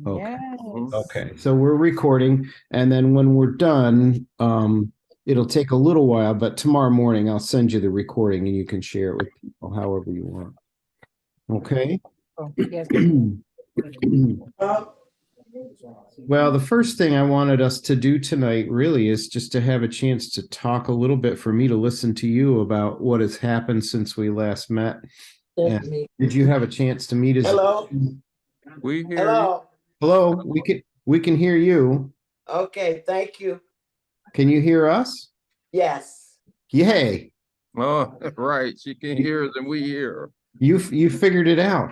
Okay. Yes. Okay. So we're recording, and then when we're done, it'll take a little while, but tomorrow morning I'll send you the recording and you can share it with people however you want. Okay. Oh, yes. Well, the first thing I wanted us to do tonight really is just to have a chance to talk a little bit for me to listen to you about what has happened since we last met. And did you have a chance to meet as Hello. We hear you. Hello. Hello, we can hear you. Okay, thank you. Can you hear us? Yes. Yay. Oh, right. She can You hear us and we hear her. you figured it out.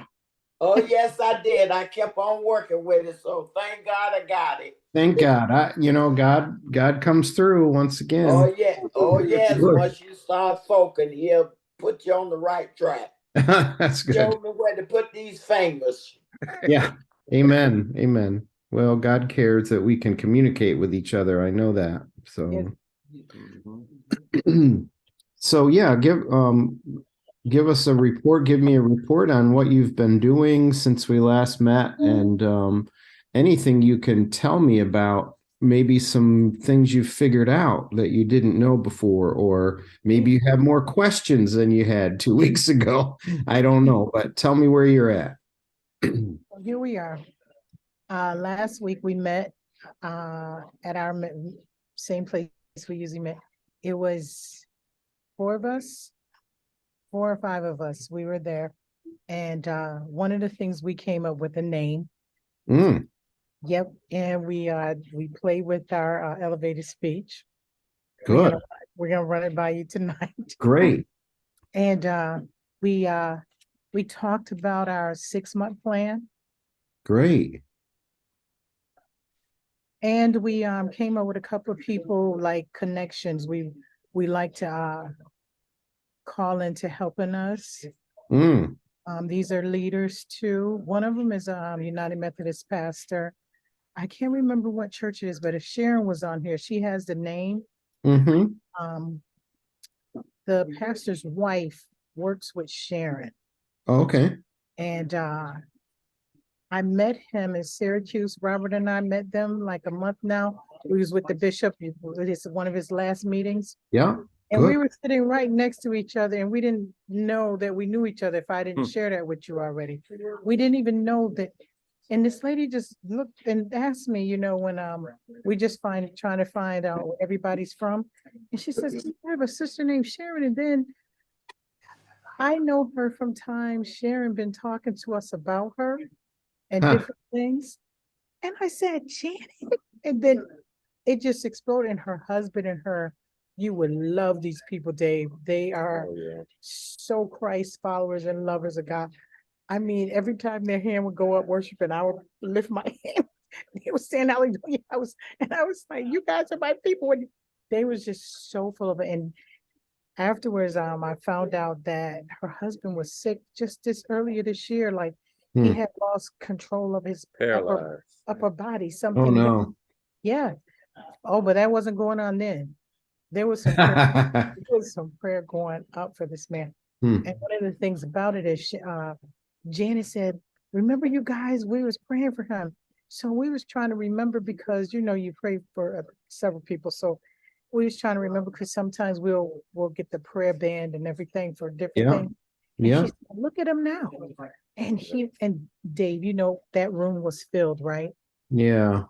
Oh, yes, I did. I kept on working with it, so thank God I got it. Thank God. God comes through once Oh, again. yeah. Oh, yes. Sure. Once you start focusing, he'll put you on the right track. That's good. Show me where to put these fingers. Yeah. Amen. Amen. Well, God cares that we can communicate with each other. I know that. Yes. So Mhm. so yeah, give us a report, give me a report on what you've been doing since we last met and anything you can tell me about maybe some things you've figured out that you didn't know before, or maybe you have more questions than you had 2 weeks ago. I don't know, but tell me where you're at. Here we are. Last week we met at our same place we usually met. It was four of us, four or five of us. We were there. And one of the things we came up with a name. Mm, Yep. And we play with our elevated speech. We're good. gonna we're gonna run it by you tonight. Great. And we uh we talked about our 6 month plan. Great. And we came up with a couple of people like connections. We like to call into helping us. Mm, These are leaders too. One of them is a United Methodist pastor. I can't remember what church it is, but if Sharon was on here, she has the name. mm-hmm. Um, the pastor's wife works with Sharon, Okay. and I met him in Syracuse. Robert and I met them like a month now. We was with the bishop. It was one of his last meetings. Yeah. And Good. we were sitting right next to each other, and we didn't know that we knew each other if I didn't Hmm. share that with you already. We didn't even know that. And this lady just looked and asked me, when we just trying to find out where everybody's from. And she says, I have a sister named Sharon. And then I know her from time Sharon been talking to us about her and Huh. different things. And I said, Janet. And then it just exploded. And her husband and her, you would love these people, Dave. They are so Christ followers and lovers of God. I mean, every time their hand would go up worshiping, I would lift my hand. They were saying hallelujah. I was like, you guys are my people. And they was just so full of it. And afterwards, I found out that her husband was sick just this earlier this year. Like he Hmm. had lost control of his Paralyzed. upper body, Oh something. no. Yeah. Oh, but that wasn't going on then. There was some prayer, there was some prayer going up for this man. Hmm. And one of the things about it is Janet said, remember you guys, we was praying for him. So we was trying to remember because you pray for several people. So we was trying to remember because sometimes we'll get the prayer band and everything for different Yeah. things. And she Yeah. said, look at him now. And Dave, that room was filled, right? Yeah.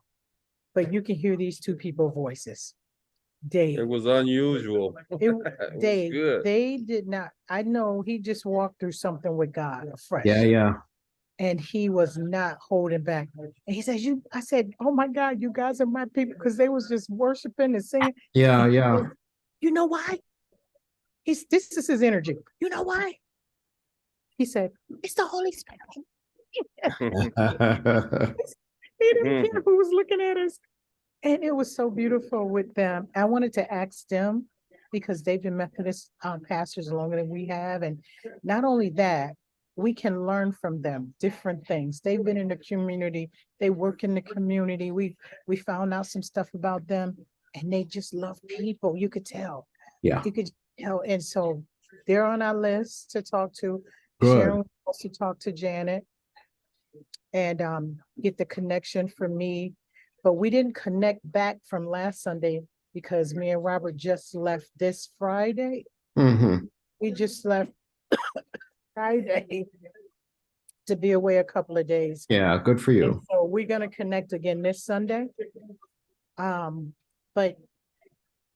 But you can hear these two people voices. Dave. It was unusual. It, It was Dave, good. they did not. I know he just walked through something with God Yeah. afresh, Yeah. and he was not holding back. And he says, "You," I said, "Oh my God, you guys are my people," because they was just worshiping and singing. Yeah. And he Yeah. said, you know why? This is his energy. You know why? He said, "It's the Holy Spirit." He didn't care who was looking at us. And it was so beautiful with them. I wanted to ask them because they've been Methodist pastors longer than we have. And not only that, we can learn from them different things. They've been in the community, they work in the community. We found out some stuff about them and they just love people. You could tell. Yeah. You could tell. And so they're on our list to talk to. Good. Sharon wants to talk to Janet. and get the connection for me. But we didn't connect back from last Sunday because me and Robert just left this Friday. Mm-hmm. We just left Friday to be away a couple of days. Yeah, good for And you. so we're gonna connect again this Sunday. But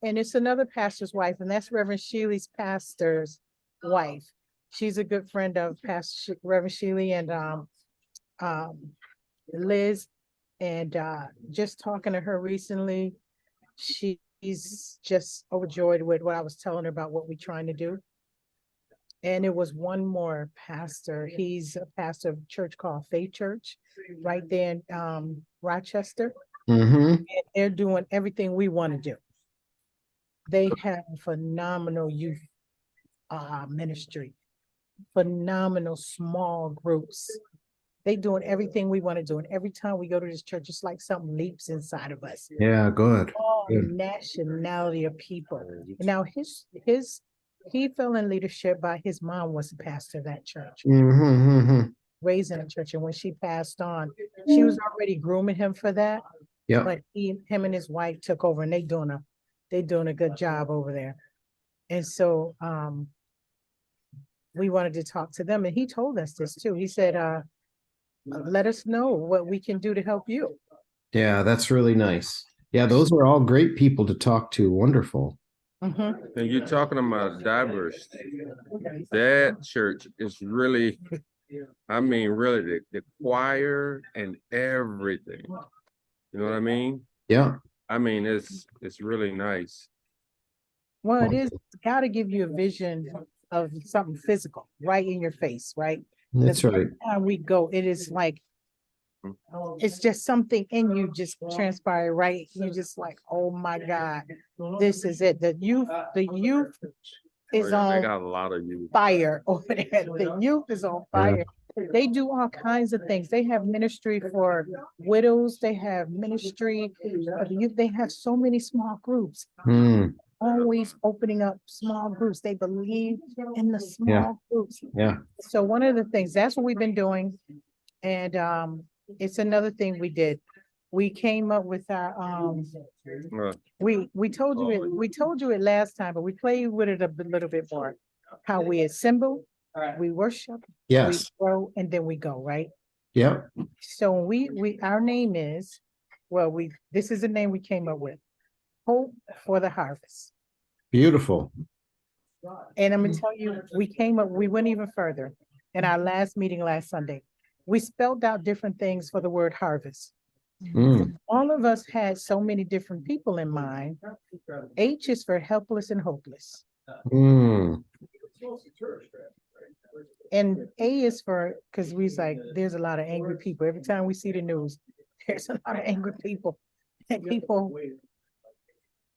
and it's another pastor's wife, and that's Reverend Sheely's pastor's wife. She's a good friend of Reverend Sheely and Liz. And just talking to her recently, she's just overjoyed with what I was telling her about what we're trying to do. And it was one more pastor. He's a pastor of a church called Faith Church, right there in Rochester. Mm-hmm. And they're doing everything we want to do. They have phenomenal youth ministry, phenomenal small groups. They doing everything we want to do. And every time we go to this church, it's like something leaps inside of us. Yeah, good. All Good. nationality of people. Now he fell in leadership by his mom was the pastor of that church, Mm-hmm. raised in a church. And when she passed on, she was already grooming him for that. Yeah. But him and his wife took over, and they doing a good job over there. And so we wanted to talk to them, and he told us this too. He said, let us know what we can do to help you. Yeah, that's really nice. Yeah, those are all great people to talk to. Wonderful. Mhm. And you're talking about diverse. That church is really, I mean, really the choir and everything. You know what I mean? Yeah, I mean, it's really nice. Well, it's got to give you a vision of something physical right in your face, right? that's right. Every time we go, it is like it's just something in you just transpire, right? You're just like, oh my God, this is it. The youth is They on got a lot of you. fire over there. The youth is on fire. They do all kinds of things. They have ministry for widows. They have ministry for the youth. They have so many small groups. Mm, Always opening up small groups. They believe in the small groups. yeah. So one of the things, that's what we've been doing. And it's another thing we did. We came up with our we told you it last time, but we played with it a little bit more. How we assemble, we worship, we Yes. grow, and then we go, right? Yeah. So our name is, this is the name we came up with. Hope for the harvest. Beautiful. And I'm gonna tell you, we went even further in our last meeting last Sunday. We spelled out different things for the word harvest. Mm, All of us had so many different people in mind. H is for helpless and hopeless. mm. And A is for, because there's a lot of angry people. Every time we see the news, there's a lot of angry people. And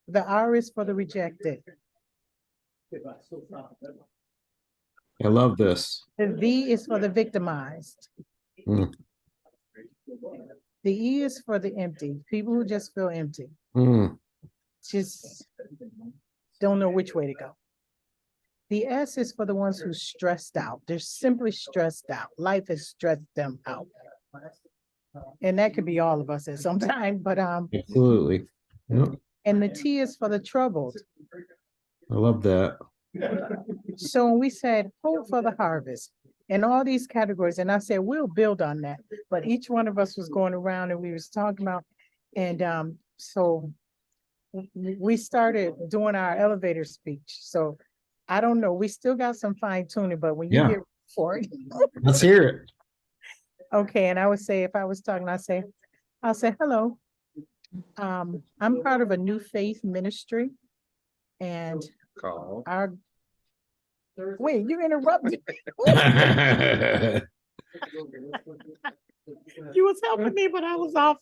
the R is for the rejected. I love this. The V is for the victimized. Mm, The E is for the empty, people who just feel empty, mm. just don't know which way to go. The S is for the ones who stressed out. They're simply stressed out. Life has stressed them out. And that could be all of us at some time, but Absolutely. Yeah, and the T is for the troubled. I love that. So when we said hope for the harvest and all these categories, and I said we'll build on that, but each one of us was going around and we was talking about, and so we started doing our elevator speech. So I don't know, we still got some fine tuning, but when you Yeah. get for it, Let's hear it. okay. And I would say, if I was talking, I'll say hello. I'm part of a new faith ministry, and Call. wait, you interrupted. You was helping me, but I was off.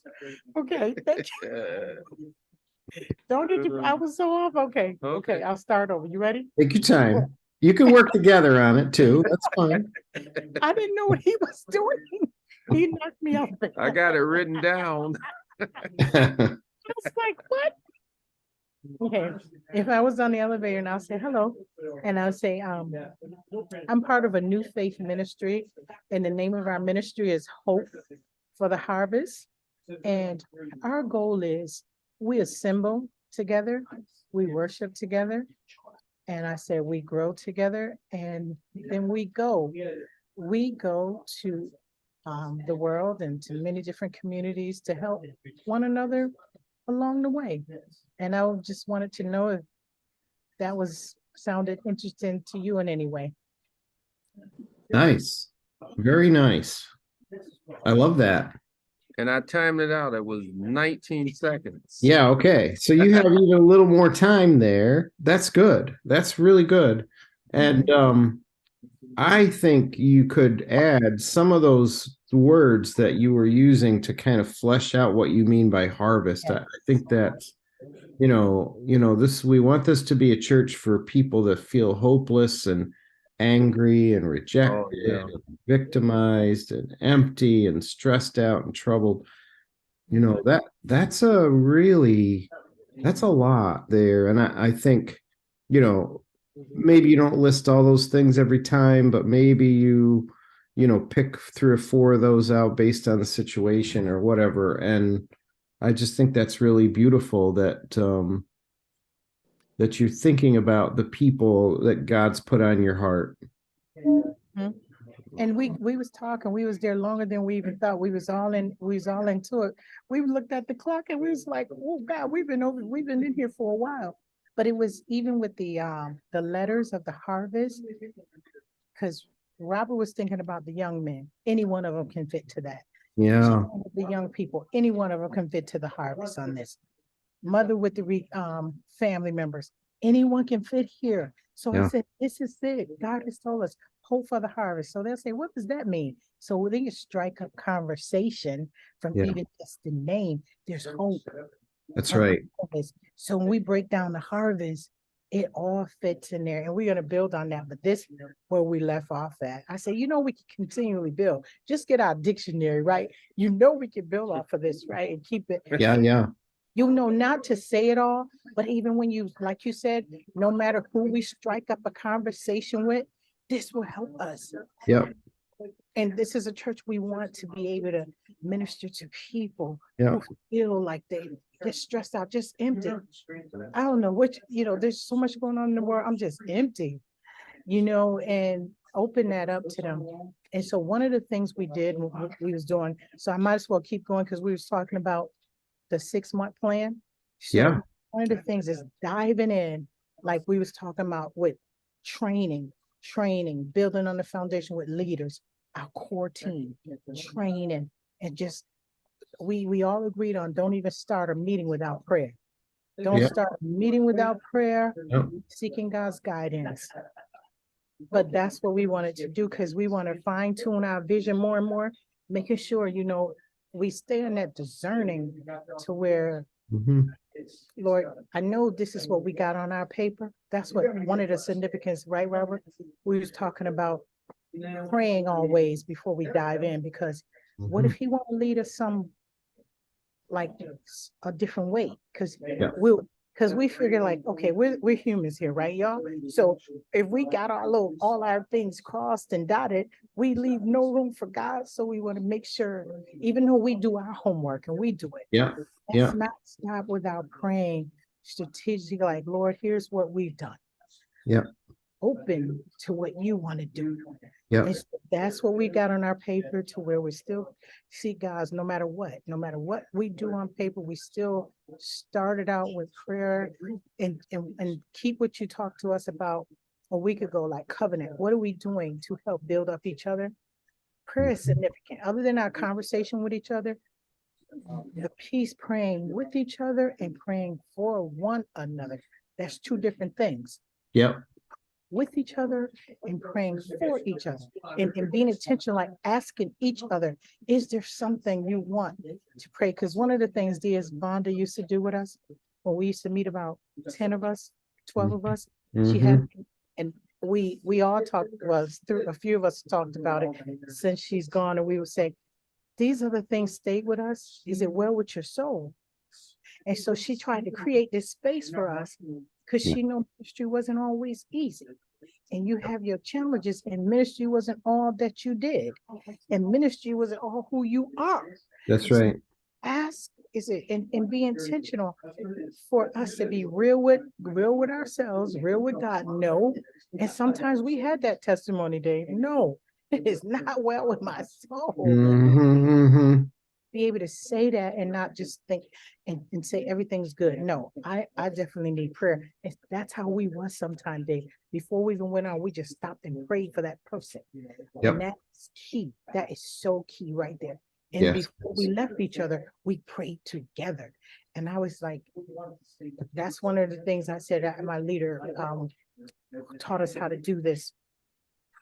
Okay, thank you. Don't I was so off. Okay, Okay. I'll start over. You ready? Take your time. You can work together on it too. That's fine. I didn't know what he was doing. He knocked me off. I got it written down. I was like, what? Okay, if I was on the elevator and I'll say hello, and I'll say, I'm part of a new faith ministry, and the name of our ministry is Hope for the Harvest. And our goal is we assemble together, we worship together, and I said we grow together, and then we go. We go to the world and to many different communities to help one another along the way. And I just wanted to know if that was sounded interesting to you in any way. Nice. Very nice. I love that. And I timed it out. It was 19 seconds. Yeah, okay. So you have even a little more time there. That's good. That's really good. And I think you could add some of those words that you were using to kind of flesh out what you mean by harvest. I think that, this, we want this to be a church for people that feel hopeless and angry and rejected, and victimized and empty and stressed out and troubled. That's a lot there. And I think, maybe you don't list all those things every time, but maybe you pick 3 or 4 of those out based on the situation or whatever. And I just think that's really beautiful that that you're thinking about the people that God's put on your heart. Mhm. And we was talking, we was there longer than we even thought. We was all into it. We looked at the clock and we was like, oh God, we've been in here for a while. But it was even with the letters of the harvest, because Robert was thinking about the young men. Any one of them can fit to that. Yeah. The young people, any one of them can fit to the harvest on this. Mother with the family members, anyone can fit here. So I said, this is it. God has told us hope for the harvest. So they'll say, what does that mean? So they can strike up conversation from even just the name. There's hope. That's right. So when we break down the harvest, it all fits in there, and we're going to build on that. But this where we left off at. I said, we can continually build. Just get our dictionary, right? We can build off of this, right? And keep it. Yeah. Not to say it all, but even when like you said, no matter who we strike up a conversation with, this will help us. Yeah. And this is a church we want to be able to minister to people Yeah. who feel like they're stressed out, just empty. I don't know there's so much going on in the world. I'm just empty, and open that up to them. And so one of the things we did, we was doing, so I might as well keep going because we was talking about the 6-month plan. So one of the things is diving in, like we was talking about with training, building on the foundation with leaders, our core team, training, and just we all agreed on don't even start a meeting without prayer. Don't start a meeting without prayer, seeking God's guidance. But that's what we wanted to do because we want to fine tune our vision more and more, making sure, we stay in that discerning to where, Lord, I know this is what we got on our paper. That's what one of the significance, right, Robert? We was talking about praying always before we dive in, because what if he want to lead us like a different way? Because we figure like, okay, we're humans here, right, y'all? So if we got all our things crossed and dotted, we leave no room for God. So we want to make sure, even though we do our homework and we do it, let's not stop without praying strategically, like, Lord, here's what we've done. Open to what you want to do. So that's what we got on our paper, to where we still see God's no matter what we do on paper, we still started out with prayer and keep what you talked to us about a week ago, like covenant. What are we doing to help build up each other? Prayer is significant. Other than our conversation with each other, the peace, praying with each other and praying for one another. That's 2 different things. With each other and praying for each other, and being intentional, like asking each other, is there something you want to pray? Because one of the things D.S. Bonda used to do with us when we used to meet, about 10 of us, 12 of us, she had, and we all talked, a few of us talked about it since she's gone, and we would say, these are the things stay with us. Is it well with your soul? And so she tried to create this space for us because she knew ministry wasn't always easy. And you have your challenges, and ministry wasn't all that you did. And ministry wasn't all who you are. That's right. Ask, is it, and be intentional for us to be real with ourselves, real with God. No. And sometimes we had that testimony, Dave. No, it is not well with my soul. Mm-hmm. Be able to say that and not just think and say everything's good. No, I definitely need prayer. That's how we was sometimes, Dave. Before we even went on, we just stopped and prayed for that person. Yep. And that's key. That is so key right there. And Yes. before we left each other, we prayed together. And I was like, that's one of the things I said that my leader taught us how to do this.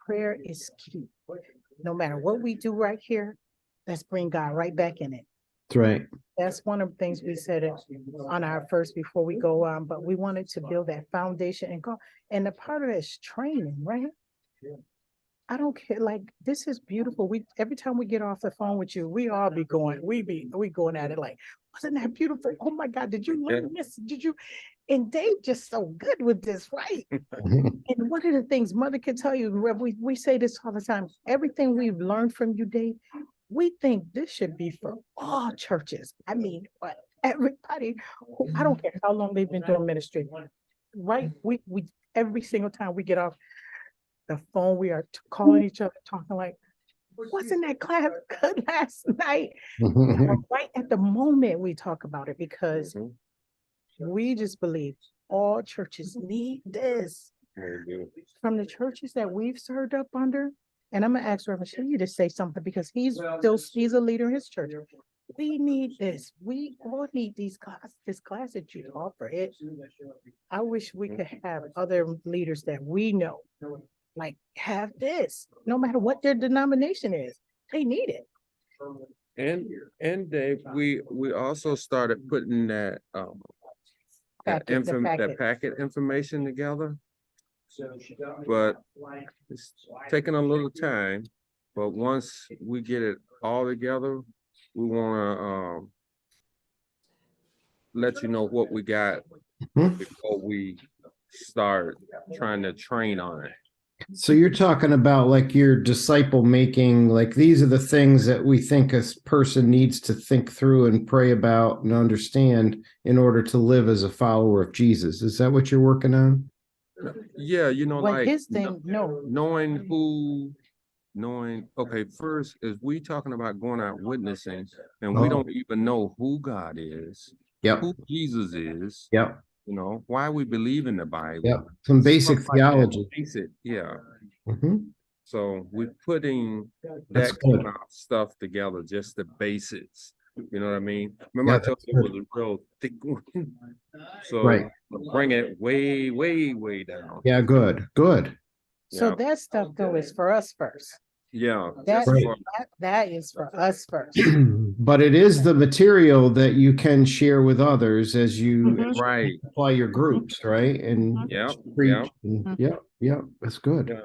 Prayer is key. No matter what we do right here, let's bring God right back in it. That's right. That's one of the things we said on our first before we go on, but we wanted to build that foundation and go. And the part of it is training, right? I don't care. Like, this is beautiful. Every time we get off the phone with you, we all be going, we going at it like, wasn't that beautiful? Oh my God, did you learn this? Did you? And Dave just so good with this, right? And one of the things Mother can tell you, we say this all the time, everything we've learned from you, Dave, we think this should be for all churches. I mean, what everybody, I don't care how long they've been doing ministry, right? We every single time we get off the phone, we are calling each other, talking like, wasn't that class good last night? Right at the moment we talk about it, because we just believe all churches need this. From the churches that we've served up under, and I'm gonna ask Reverend Shea to say something because he's a leader in his church. We need this. We all need this class that you offer. I wish we could have other leaders that we know, like, have this, no matter what their denomination is, they need it. And Dave, we also started putting that packet information together, but it's taking a little time. But once we get it all together, we want to let you know what we got before we start trying to train on it. So you're talking about like your disciple making, like these are the things that we think a person needs to think through and pray about and understand in order to live as a follower of Jesus. Is that what you're working on? Yeah, like his thing, okay, first is we talking about going out witnessing, and we don't even know who God is, who Jesus is, why we believe in the Bible, some basic theology. So we're putting that kind of stuff together, just the basics. You know what I mean? Remember I told you it was a real thick one. So bring it way, way, way down. Yeah, good. So that stuff though is for us first. Yeah, that is for us first. But it is the material that you can share with others as you apply your groups, right? And preach. That's good. Yeah.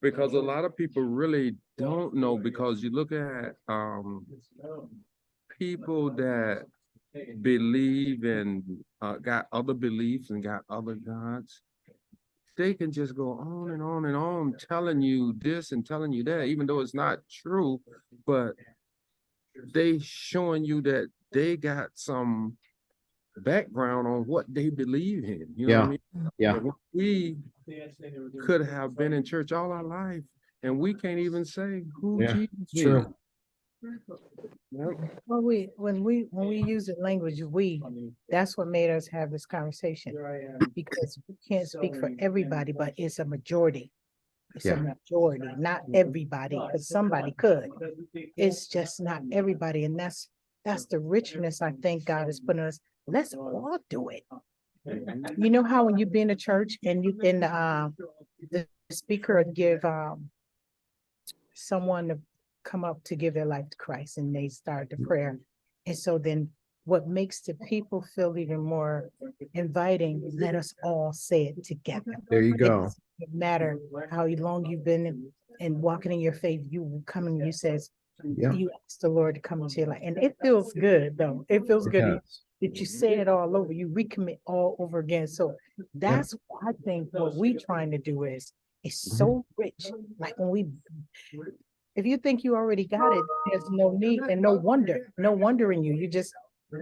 Because a lot of people really don't know, because you look at people that believe in got other beliefs and got other gods. They can just go on and on and on telling you this and telling you that, even though it's not true, but they showing you that they got some background on what they believe in. You know what I mean? Yeah. We could have been in church all our life and we can't even say who Jesus is. Well, when we use the language that's what made us have this conversation, because we can't speak for everybody, but it's a majority. It's a majority, not everybody, because somebody could. It's just not everybody, and that's the richness I think God has put in us. Let's all do it. You know how when you be in a church and the speaker give someone to come up to give their life to Christ, and they start the prayer. And so then what makes the people feel even more inviting, let us all say it together. There you go. It doesn't matter how long you've been and walking in your faith, you come and you says, Yeah. You ask the Lord to come into your life. And it feels good though. It feels good Yes. that you say it all over. You recommit all over again. So that's what I think what we trying to do is so rich. Like when we if you think you already got it, there's no need and no wonder in you. You just,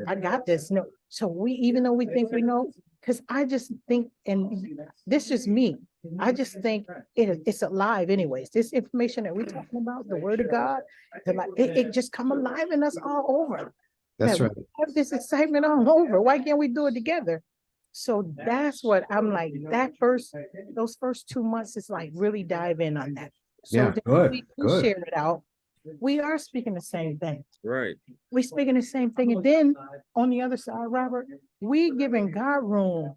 I got this. No, so we, even though we think we know, because I just think, and this is me, I just think it's alive anyways. This information that we're talking about, the word of God, it just come alive in us all over. That's That right. we have this excitement all over. Why can't we do it together? So that's what I'm like, those first 2 months is like really dive in on that. So Yeah, then good, we can good. share it out. We are speaking the same thing. Right. We speaking the same thing. And then on the other side, Robert, we giving God room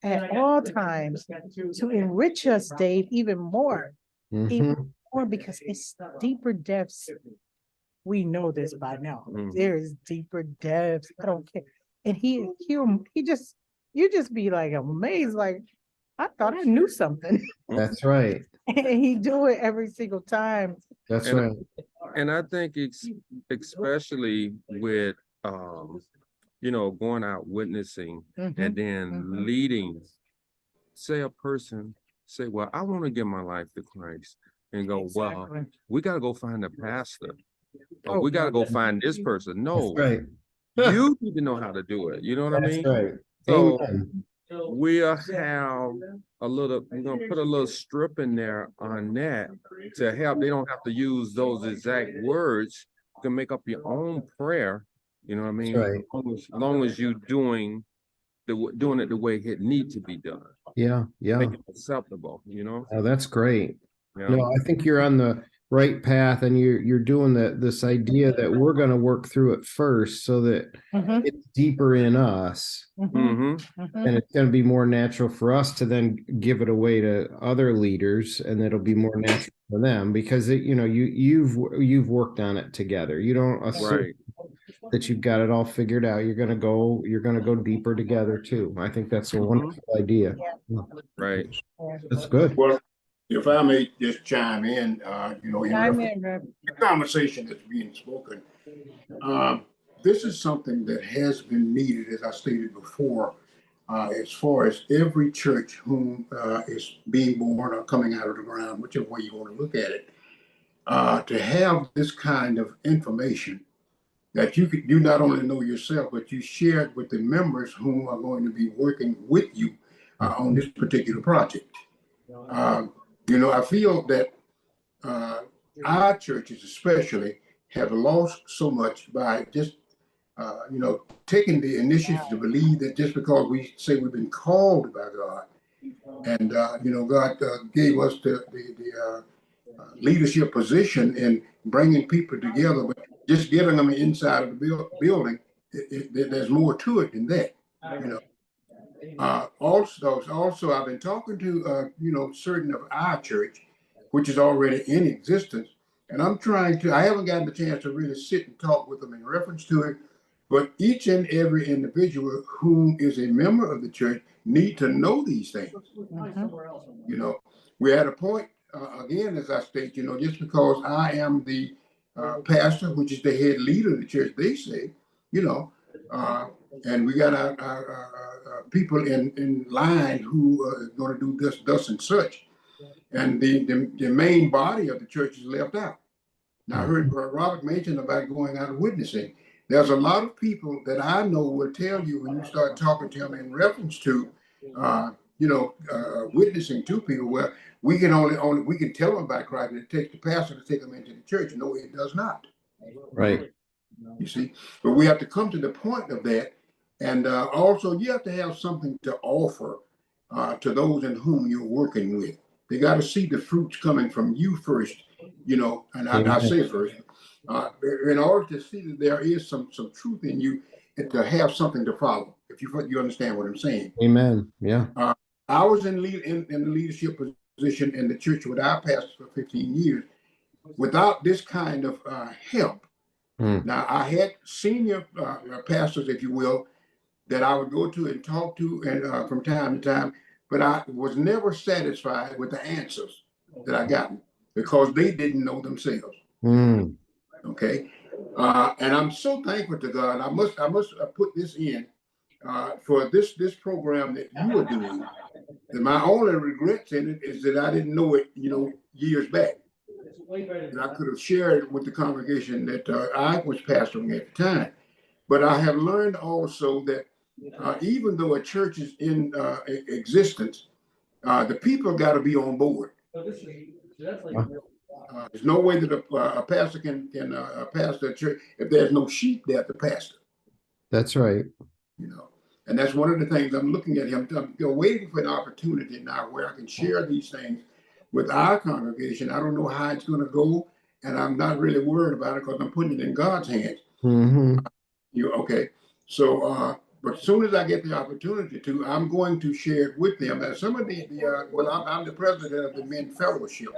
at all times to enrich us, Dave, even more. Mhm. Even more because it's deeper depths. We know this by now. Mhm. There is deeper depths. I don't care. And he just, you just be like amazed, like, I thought I knew something. That's right. And he do it every single time. That's And- right. And I think it's especially with going out witnessing Mhm, and then mhm. leading, say a person say, well, I want to give my life to Christ, and go, well, Exactly. we got to go find a pastor. Or Oh, we got to yeah. go find this person. No, That's right. you need to know how to do it. You know what I That's mean? right. So Amen. we'll have we're gonna put a little strip in there on that to help. They don't have to use those exact words. You can make up your own prayer. You know what I mean? That's right. As long as you're doing it the way it needs to be done. Yeah, yeah. Make it acceptable, you know? Oh, that's great. Yeah. No, I think you're on the right path, and you're doing this idea that we're going to work through it first, so that Mhm, it's deeper in us, mhm, Mm-hmm. mhm. and it's going to be more natural for us to then give it away to other leaders, and it'll be more natural for them because you've worked on it together. You don't assume Right. that you've got it all figured out. You're going to go deeper together too. I think that's a Mhm. wonderful idea. Right. That's good. Well, if I may just chime in, in Chime reference in, Rev. to the conversation that's being spoken, this is something that has been needed, as I stated before, as far as every church whom is being born or coming out of the ground, whichever way you want to look at it, to have this kind of information that you not only know yourself, but you share it with the members whom are going to be working with you on this particular project. I feel that our churches, especially, have lost so much by just, taking the initiative to believe that just because we say we've been called by God, and God gave us the leadership position in bringing people together, but just getting them inside of the building, there's more to it than that. You know. Also, I've been talking to certain of our church, which is already in existence, and I haven't gotten the chance to really sit and talk with them in reference to it, but each and every individual whom is a member of the church need to know these things. You know, we're at a point, again, as I state, just because I am the pastor, which is the head leader of the church, they say, you know, and we got our people in line who are going to do this, thus, and such. And the main body of the church is left out. Now, I heard Robert mention about going out and witnessing. There's a lot of people that I know will tell you when you start talking to them in reference to, witnessing to people. Well, we can tell them about Christ, and it takes the pastor to take them into the church. No, it does not. Right. You see, but we have to come to the point of that, and also you have to have something to offer to those in whom you're working with. They got to see the fruits coming from you first, and I say first, in order to see that there is some truth in you, and to have something to follow. If you understand what I'm saying. Amen. Yeah. I was in the leadership position in the church with our pastor for 15 years. Without this kind of help. Now, I had senior pastors, if you will, that I would go to and talk to and from time to time, but I was never satisfied with the answers that I got because they didn't know themselves. Okay. And I'm so thankful to God. I must put this in for this program that you are doing. And my only regrets in it is that I didn't know it, years back. And I could have shared it with the congregation that I was pastoring at the time. But I have learned also that even though a church is in existence, the people got to be on board. There's no way that a pastor can pastor a church if there's no sheep there to pastor. That's right. And that's one of the things I'm looking at him. I'm waiting for an opportunity now where I can share these things with our congregation. I don't know how it's going to go, and I'm not really worried about it because I'm putting it in God's hands. Mm-hmm. Okay. So, but as soon as I get the opportunity to, I'm going to share it with them. And some of I'm the president of the Men Fellowship,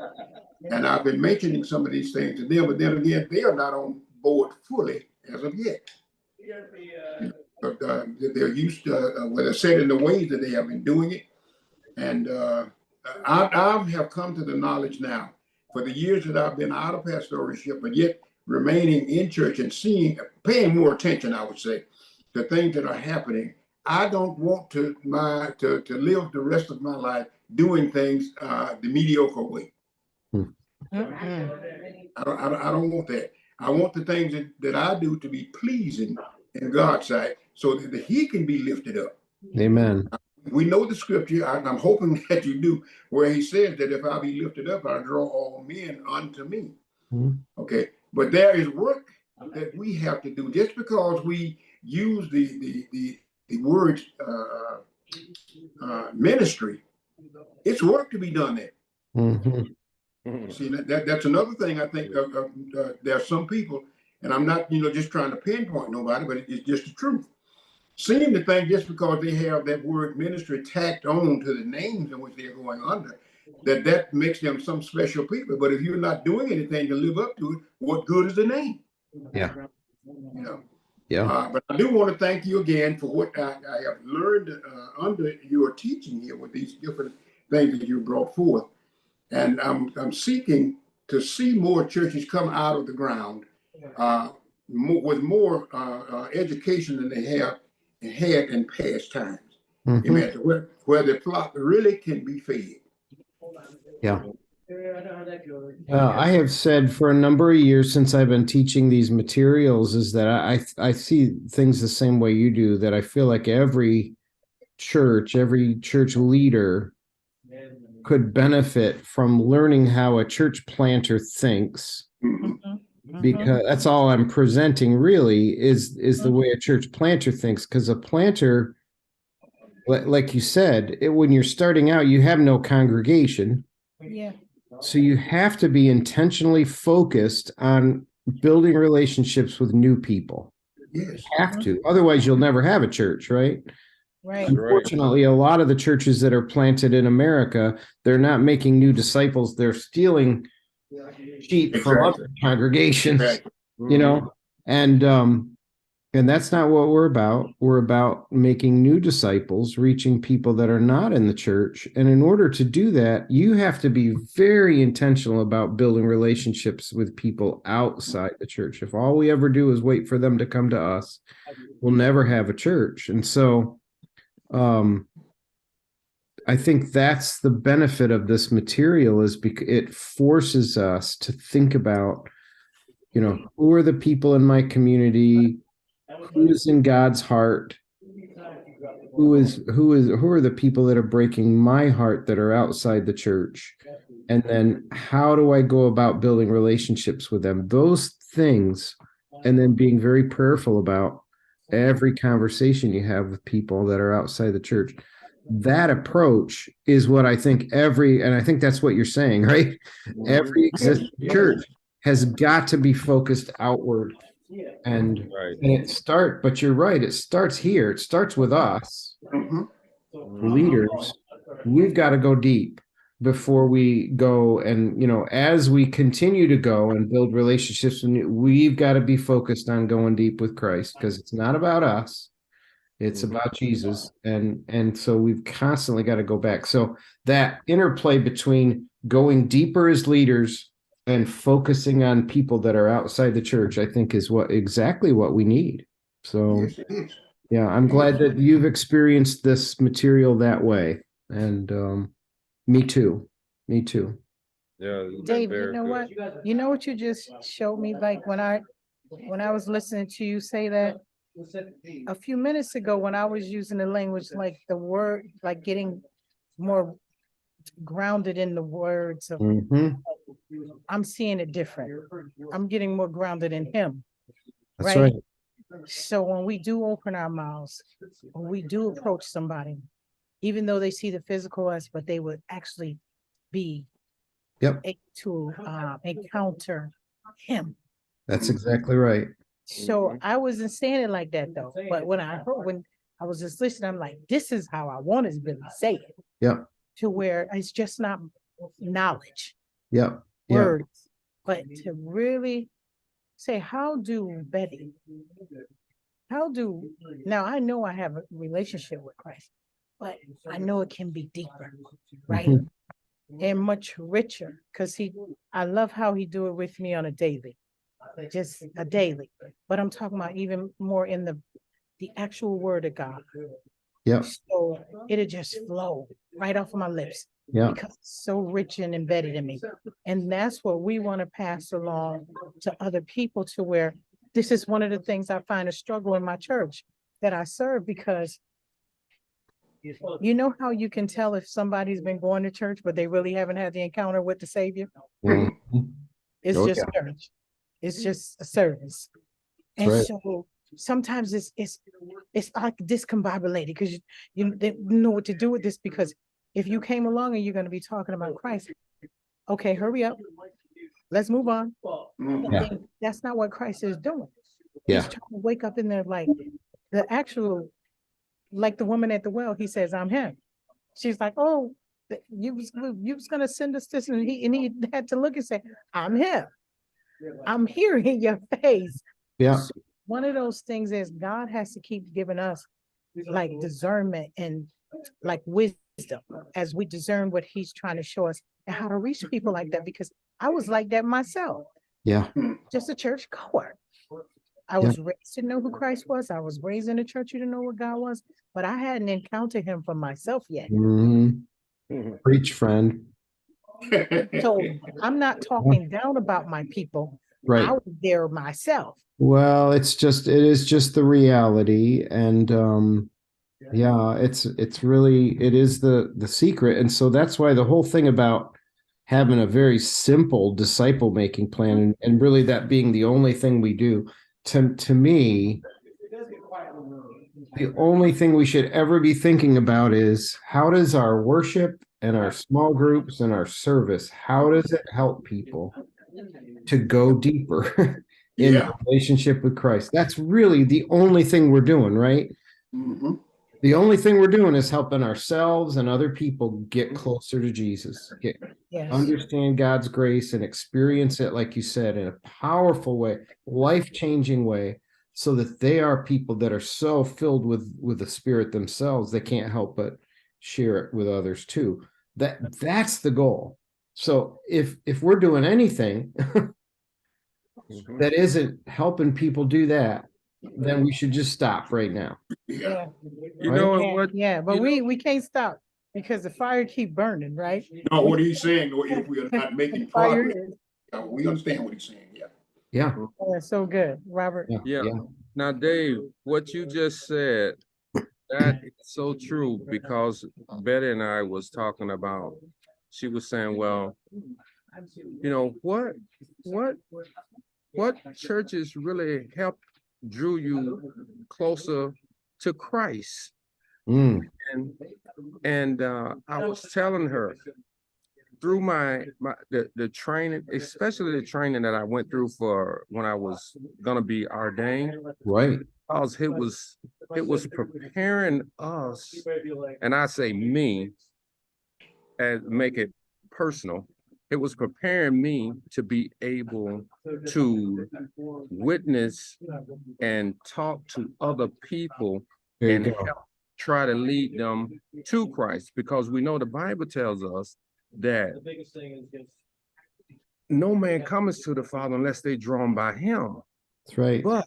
and I've been mentioning some of these things to them, but then again, they are not on board fully as of yet. But they're used to, they're set in the ways that they have been doing it. And I have come to the knowledge now, for the years that I've been out of pastoralship, but yet remaining in church and paying more attention, I would say, to things that are happening. I don't want to live the rest of my life doing things the mediocre way. I don't want that. I want the things that I do to be pleasing in God's sight, so that He can be lifted up. Amen. We know the scripture, I'm hoping that you do, where He says that if I be lifted up, I draw all men unto me. Okay, but there is work that we have to do. Just because we use the word ministry, it's work to be done there. See, that's another thing I think there are some people, and I'm not just trying to pinpoint nobody, but it's just the truth, seem to think just because they have that word ministry tacked on to the names in which they're going under, that makes them some special people. But if you're not doing anything to live up to it, what good is the name? Yeah. Yeah. But I do want to thank you again for what I have learned under your teaching here with these different things that you brought forth. And I'm seeking to see more churches come out of the ground with more education than they have had in past times. Amen. Where the flock really can be fed. Yeah. I have said for a number of years since I've been teaching these materials is that I see things the same way you do, that I feel like every church leader could benefit from learning how a church planter thinks, because that's all I'm presenting really is the way a church planter thinks. Because a planter, like you said, when you're starting out, you have no congregation. Yeah. So you have to be intentionally focused on building relationships with new people. Yes. You have to. Otherwise, you'll never have a church, right? Right. Unfortunately, a lot of the churches that are planted in America, they're not making new disciples. They're stealing sheep from other congregations, and that's not what we're about. We're about making new disciples, reaching people that are not in the church. And in order to do that, you have to be very intentional about building relationships with people outside the church. If all we ever do is wait for them to come to us, we'll never have a church. And so I think that's the benefit of this material, is because it forces us to think about, who are the people in my community, who is in God's heart, who are the people that are breaking my heart that are outside the church, and then how do I go about building relationships with them? Those things, and then being very prayerful about every conversation you have with people that are outside the church. That approach is what I think and I think that's what you're saying, right? Every existing church has got to be focused outward. And but you're right, it starts here. It starts with us, leaders. We've got to go deep before we go. And, as we continue to go and build relationships, we've got to be focused on going deep with Christ, because it's not about us. It's about Jesus. And so we've constantly got to go back. So that interplay between going deeper as leaders and focusing on people that are outside the church, I think is exactly what we need. So Yes, it is. yeah, I'm glad that you've experienced this material that way. And me too. Me too. Yeah. Dave, you very know good. what? You know what you just showed me, like when I was listening to you say that a few minutes ago, when I was using the language, like the word, like getting more grounded in the words of, Hmm. I'm seeing it different. I'm getting more grounded in him. That's Right. right. So when we do open our mouths, when we do approach somebody, even though they see the physical us, but they would actually be Yep. to encounter him. That's exactly right. So I wasn't saying it like that though. But when I was just listening, I'm like, this is how I want to really say it. Yep. To where it's just not knowledge, Yep. Yep. words, but to really say, how do Betty, now I know I have a relationship with Christ, but I know it can be deeper, right? Mhm. And much richer, because I love how he do it with me on a daily, just a daily. But I'm talking about even more in the actual word of God. Yep. So it'll just flow right off of my lips. Yeah. Because it's so rich and embedded in me. And that's what we want to pass along to other people, to where this is one of the things I find a struggle in my church that I serve, because you know how you can tell if somebody's been going to church, but they really haven't had the encounter with the Savior? Mhm. It's Oh, just yeah. church. It's just a service. That's And right. so sometimes it's like discombobulated, because you didn't know what to do with this, because if you came along and you're going to be talking about Christ, okay, hurry up, let's move on. Mhm. Yeah. That's not what Christ is doing. Yeah. He's trying to wake up in there, like the actual, like the woman at the well. He says, I'm him. She's like, oh, you was gonna send us this, and he had to look and say, I'm him. I'm here in your face. Yeah. So one of those things is God has to keep giving us like discernment and like wisdom as we discern what he's trying to show us and how to reach people like that, because I was like that myself, Yeah. just a church goer. I was raised to know who Christ was. I was raised in a church to know what God was, but I hadn't encountered him for myself yet. Mhm. Preach, friend. So I'm not talking down about my people. Right. I was there myself. Well, it is just the reality. And yeah, it is the secret. And so that's why the whole thing about having a very simple disciple making plan, and really that being the only thing we do, to me, the only thing we should ever be thinking about is, how does our worship and our small groups and our service, how does it help people to go deeper in Yeah. relationship with Christ? That's really the only thing we're doing, right? Mhm. The only thing we're doing is helping ourselves and other people get closer to Jesus, Yes. understand God's grace and experience it, like you said, in a powerful way, life-changing way, so that they are people that are so filled with the Spirit themselves, they can't help but share it with others too. That's the goal. So if we're doing anything that isn't helping people do that, then we should just stop right now. Yeah. You Right? know Yeah, what? yeah, but You we can't stop, because the fire keep burning, right? No, what he's saying, if we are not making Fire progress, is, we understand what he's saying. Yeah. Yeah. so good, Robert. Yeah. Yeah. Yeah. Now, Dave, what you just said, that is so true, because Betty and I was talking about, she was saying, well, you know, what churches really helped drew you closer to Christ? Mm, And I was telling her, through the training, especially the training that I went through for when I was gonna be ordained, right. because it was preparing us, and I say me, and make it personal. It was preparing me to be able to witness and talk to other people There you and go. help try to lead them to Christ, because we know the Bible tells us that no man comes to the Father unless they drawn by him. That's right. But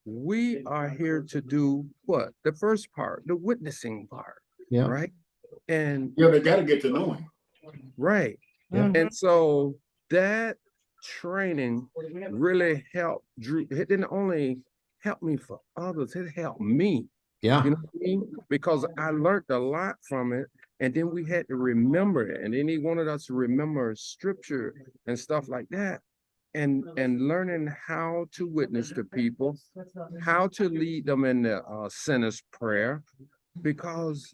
we are here to do what? The first part, the witnessing part, Yeah. right? And Yeah, they got to get to know him. right. Yeah. And so that training really helped Drew. It didn't only help me for others, it helped me. Yeah. You know what I mean? Because I learned a lot from it. And then we had to remember it. And then he wanted us to remember scripture and stuff like that. And learning how to witness to people, how to lead them in the sinner's prayer, because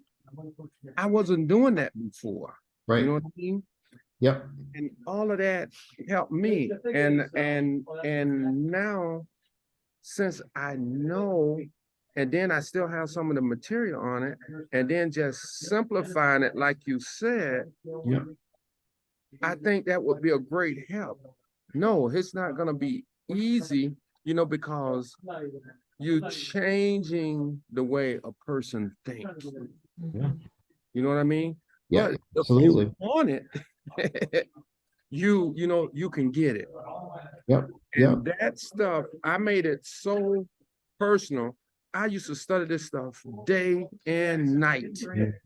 I wasn't doing that before. Right. You know what I mean? Yep. And all of that helped me. And now, since I know, and then I still have some of the material on it, and then just simplifying it like you said, Yeah. I think that would be a great help. No, it's not going to be easy, because you're changing the way a person thinks. Yeah. You know what I mean? Yeah, But absolutely. if you want it, you can get it. Yep. And that stuff, I made it so personal. I used to study this stuff day and night.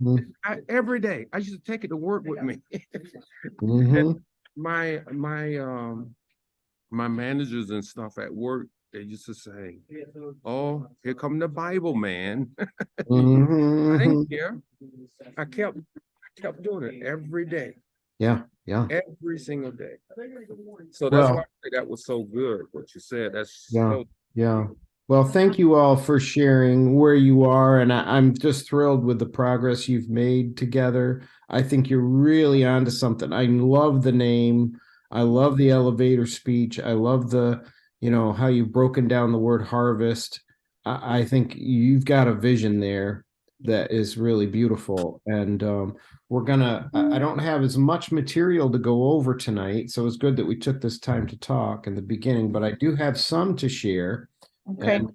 Mhm. Every day. I used to take it to work with me. Mhm. My managers and stuff at work, they used to say, "Oh, here come the Bible man." I Mhm. didn't care. I kept doing it every day, Yeah. Yeah. every single day. So that's why Well, I say that was so good. What you said, that's yeah. so Yeah. Well, thank you all for sharing where you are. And I'm just thrilled with the progress you've made together. I think you're really onto something. I love the name. I love the elevator speech. I love how you've broken down the word harvest. I think you've got a vision there that is really beautiful. And I don't have as much material to go over tonight. So it's good that we took this time to talk in the beginning, but I do have some to share. Okay. And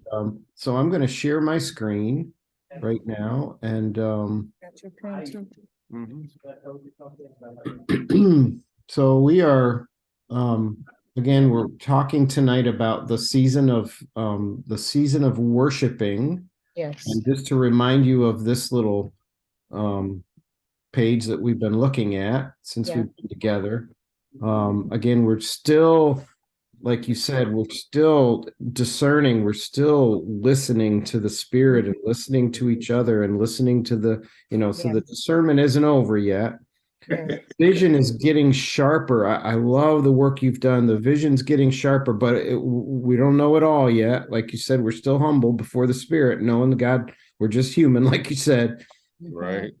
so I'm going to share my screen right now. And Got your pen too? so we are again, we're talking tonight about the season of worshiping. Yes. And just to remind you of this little page that we've been looking at since Yeah. we've been together. Again, we're still, like you said, we're still discerning, we're still listening to the Spirit and listening to each other and listening to so the discernment isn't over yet. Yeah. Vision is getting sharper. I love the work you've done. The vision's getting sharper, but we don't know it all yet. Like you said, we're still humble before the Spirit, knowing the God, we're just human, like you said. right.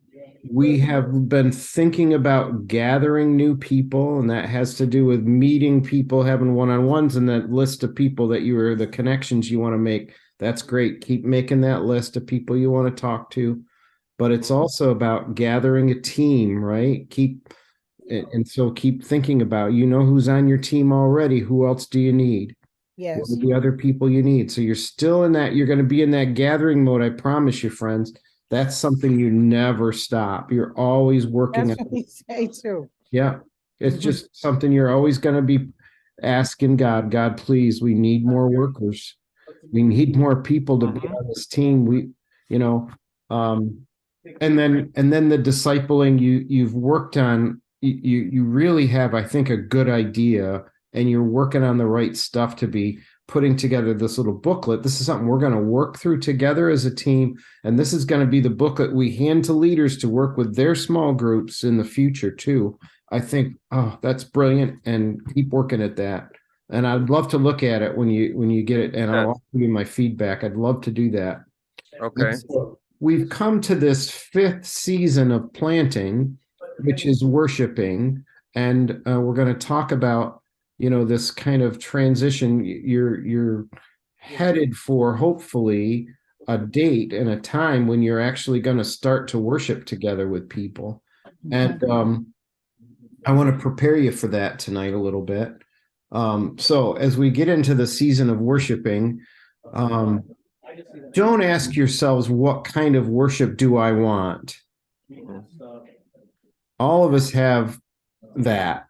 We have been thinking about gathering new people, and that has to do with meeting people, having one-on-ones, and that list of people the connections you want to make. That's great. Keep making that list of people you want to talk to. But it's also about gathering a team, right? So keep thinking about, who's on your team already. Who else do you need? Yes. What are the other people you need? So you're still in that, you're going to be in that gathering mode. I promise you, friends. That's something you never stop. You're always working. That's what we say too. Yeah. It's just something you're always going to be asking God, please, we need more workers. We need more people to be on this team. And then the discipling you've worked on, you really have, I think, a good idea, and you're working on the right stuff to be putting together this little booklet. This is something we're going to work through together as a team. And this is going to be the booklet we hand to leaders to work with their small groups in the future too. I think, oh, that's brilliant, and keep working at that. And I'd love to look at it when you get it, and I'll give you my feedback. I'd love to do that. Okay. So we've come to this 5th season of planting, which is worshiping. And we're going to talk about, this kind of transition. You're headed for, hopefully, a date and a time when you're actually going to start to worship together with people. And I want to prepare you for that tonight a little bit. So as we get into the season of worshiping, don't ask yourselves, what kind of worship do I want? All of us have that,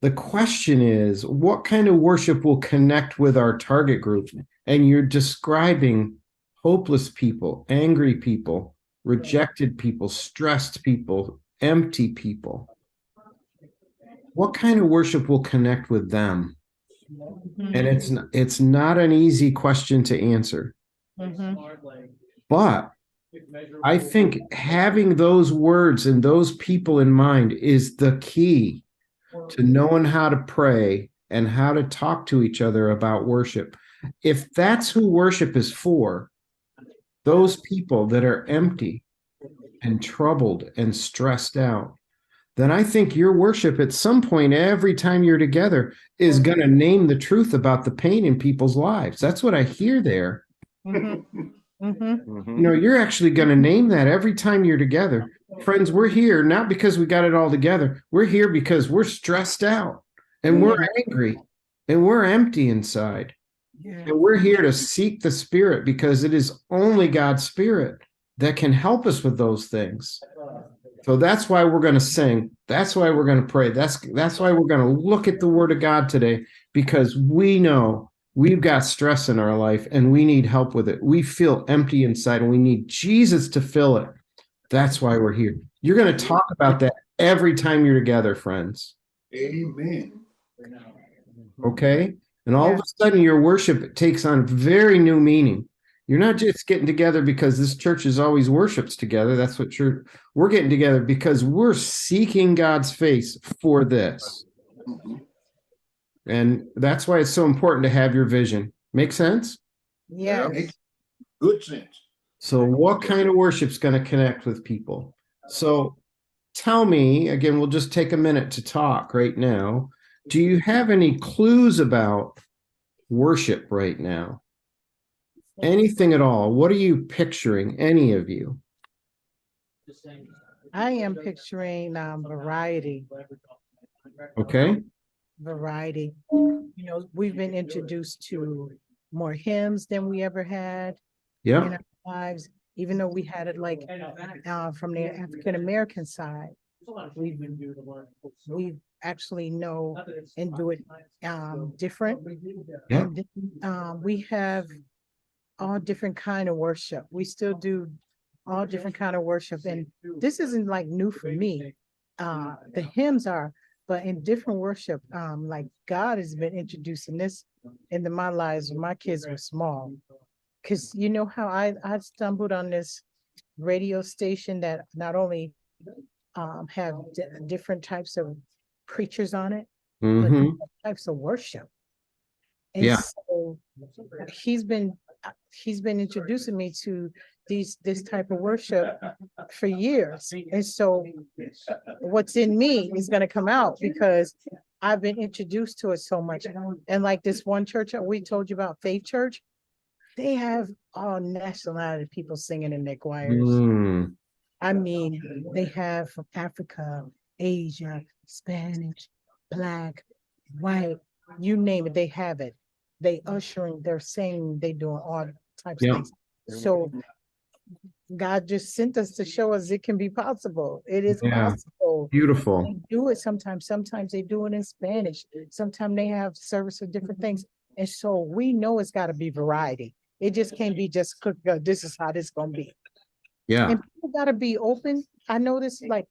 The question is, what kind of worship will connect with our target group? And you're describing hopeless people, angry people, rejected people, stressed people, empty people. What kind of worship will connect with them? And it's not an easy question to answer. But I think having those words and those people in mind is the key to knowing how to pray and how to talk to each other about worship. If that's who worship is for, those people that are empty and troubled and stressed out, then I think your worship at some point, every time you're together, is going to name the truth about the pain in people's lives. That's what I hear there. You're actually going to name that every time you're together. Friends, we're here not because we got it all together. We're here because we're stressed out and we're angry and we're empty inside. And we're here to seek the Spirit because it is only God's Spirit that can help us with those things. So that's why we're going to sing. That's why we're going to pray. That's why we're going to look at the Word of God today, because we know we've got stress in our life and we need help with it. We feel empty inside and we need Jesus to fill it. That's why we're here. You're going to talk about that every time you're together, friends. Amen. Okay? And all of a sudden your worship takes on very new meaning. You're not just getting together because this church is always worships together. That's what we're getting together because we're seeking God's face for this. And that's why it's so important to have your vision. Make sense? Yeah. Good sense. So what kind of worship's going to connect with people? So tell me, again, we'll just take a minute to talk right now. Do you have any clues about worship right now? Anything at all? What are you picturing, any of you? I am picturing variety. Okay. Variety. We've been introduced to more hymns than we ever had in our lives, even though we had it like from the African American side. We actually know and do it different. Yeah. And then, we have all different kind of worship. We still do all different kind of worship, and this isn't like new for me. The hymns are, but in different worship, like God has been introducing this into my lives when my kids were small. Because you know how I stumbled on this radio station that not only have different types of preachers on it, but different types of worship. And so he's been introducing me to this type of worship for years. And so what's in me is going to come out because I've been introduced to it so much. And like this one church we told you about, Faith Church, they have all nationality people singing in their choirs. I mean, they have from Africa, Asia, Spanish, Black, white, you name it, they have it. They ushering, they're singing, they doing all types of things. So God just sent us to show us it can be possible. It is possible. Beautiful. They do it sometimes. Sometimes they do it in Spanish. Sometimes they have service of different things. And so we know it's got to be variety. It just can't be just cook. This is how this gonna be. Yeah. And people got to be open. I notice like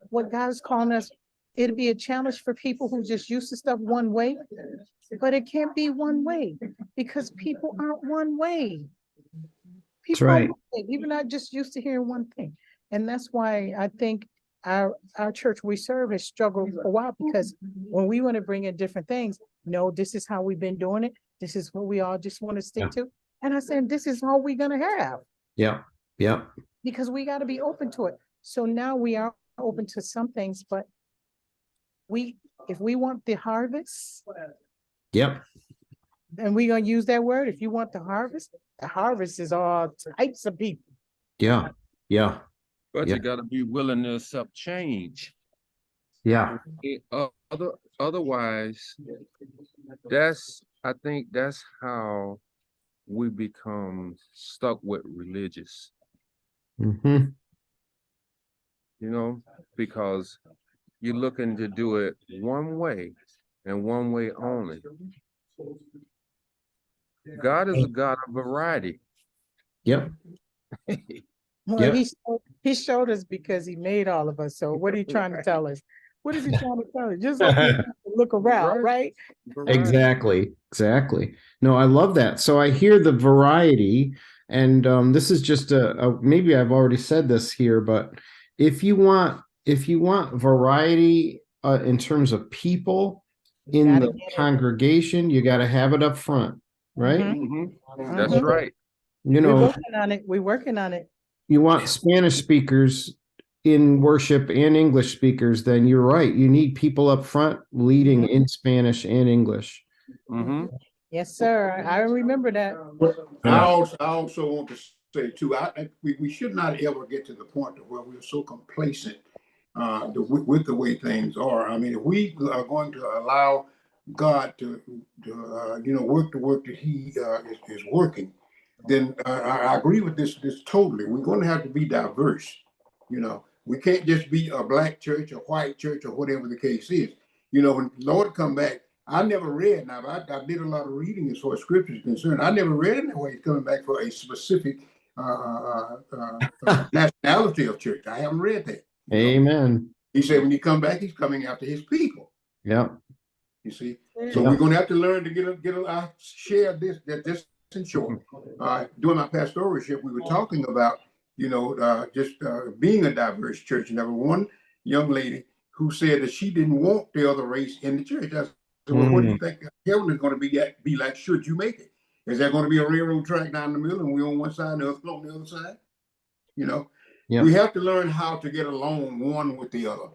what God is calling us. It'll be a challenge for people who just used to stuff one way, but it can't be one way because people aren't one way. People right. People not just used to hearing one thing. And that's why I think our church we serve has struggled for a while, because when we want to bring in different things, no, this is how we've been doing it. This is what we all just want to stick to. And I said, this is all we're going to have. Yeah. Yeah. Because we got to be open to it. So now we are open to some things, but if we want the harvest, Yep. and we're going to use that word, if you want the harvest is all types of people. Yeah. Yeah. But you got to be willing to accept change. Yeah. Otherwise, I think that's how we become stuck with religious. Because you're looking to do it one way and one way only. God is a God of variety. Yep. Well, Yep. he showed us because he made all of us. So what are you trying to tell us? What is he trying to tell us? Just open your mouth and look around, right? Variety. Exactly. No, I love that. So I hear the variety, and this is just maybe I've already said this here, but if you want variety in terms of people in Gotta the get it. congregation, you got to have it up front, right? Mhm. That's right. You We're know, working on it. We're working on it. you want Spanish speakers in worship and English speakers, then you're right. You need people up front leading in Spanish and English. Mm-hmm. Yes, sir. I remember that. But Yeah. I also want to say too, we should not ever get to the point where we're so complacent with the way things are. I mean, if we are going to allow God to work the work that He is working, then I agree with this totally. We're going to have to be diverse. You know, we can't just be a black church, a white church, or whatever the case is. You know, when the Lord come back, I never read. Now I did a lot of reading as far as scripture is concerned. I never read it that way. He's coming back for a specific nationality of church. I haven't read that. You know? Amen. He said when he come back, he's coming after his people. Yeah. You see, so Yeah. we're going to have to learn to get a share of this. That just in short. During my pastoralship, we were talking about just being a diverse church. And there was one young lady who said that she didn't want the other race in the church. I said, well, what do you think heaven is going to be like? Should you make it? Is there going to be a railroad track down the middle, and we on one side, and the other on the other side? You know, Yeah. we have to learn how to get along one with the other.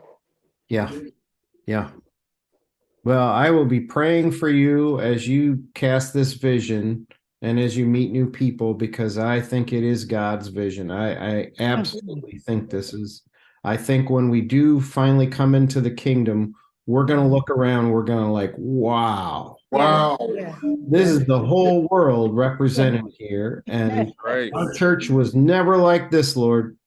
Yeah. Yeah. Well, I will be praying for you as you cast this vision and as you meet new people, because I think it is God's vision. I absolutely think this is. I think when we do finally come into the kingdom, we're going to look around. We're going to like, wow, Wow. Yeah. this is the whole world represented here. And Right. our church was never like this, Lord.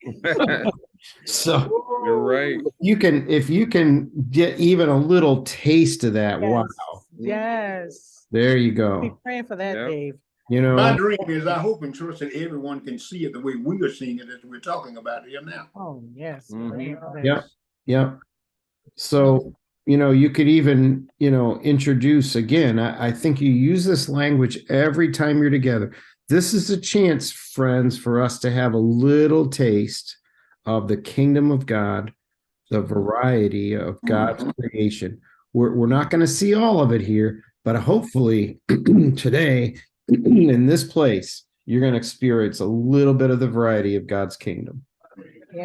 So You're right. if you can get even a little taste of that, wow. Yes. There you Be go. praying for that, Yep. Dave. You My know, dream is I hope and trust that everyone can see it the way we are seeing it as we're talking about it here now. Oh, yes. Mhm. Praying for that. Yep. Yep. So, you could even, introduce again, I think you use this language every time you're together. This is a chance, friends, for us to have a little taste of the kingdom of God, the variety of God's creation. We're not going to see all of it here, but hopefully today in this place, you're going to experience a little bit of the variety of God's kingdom.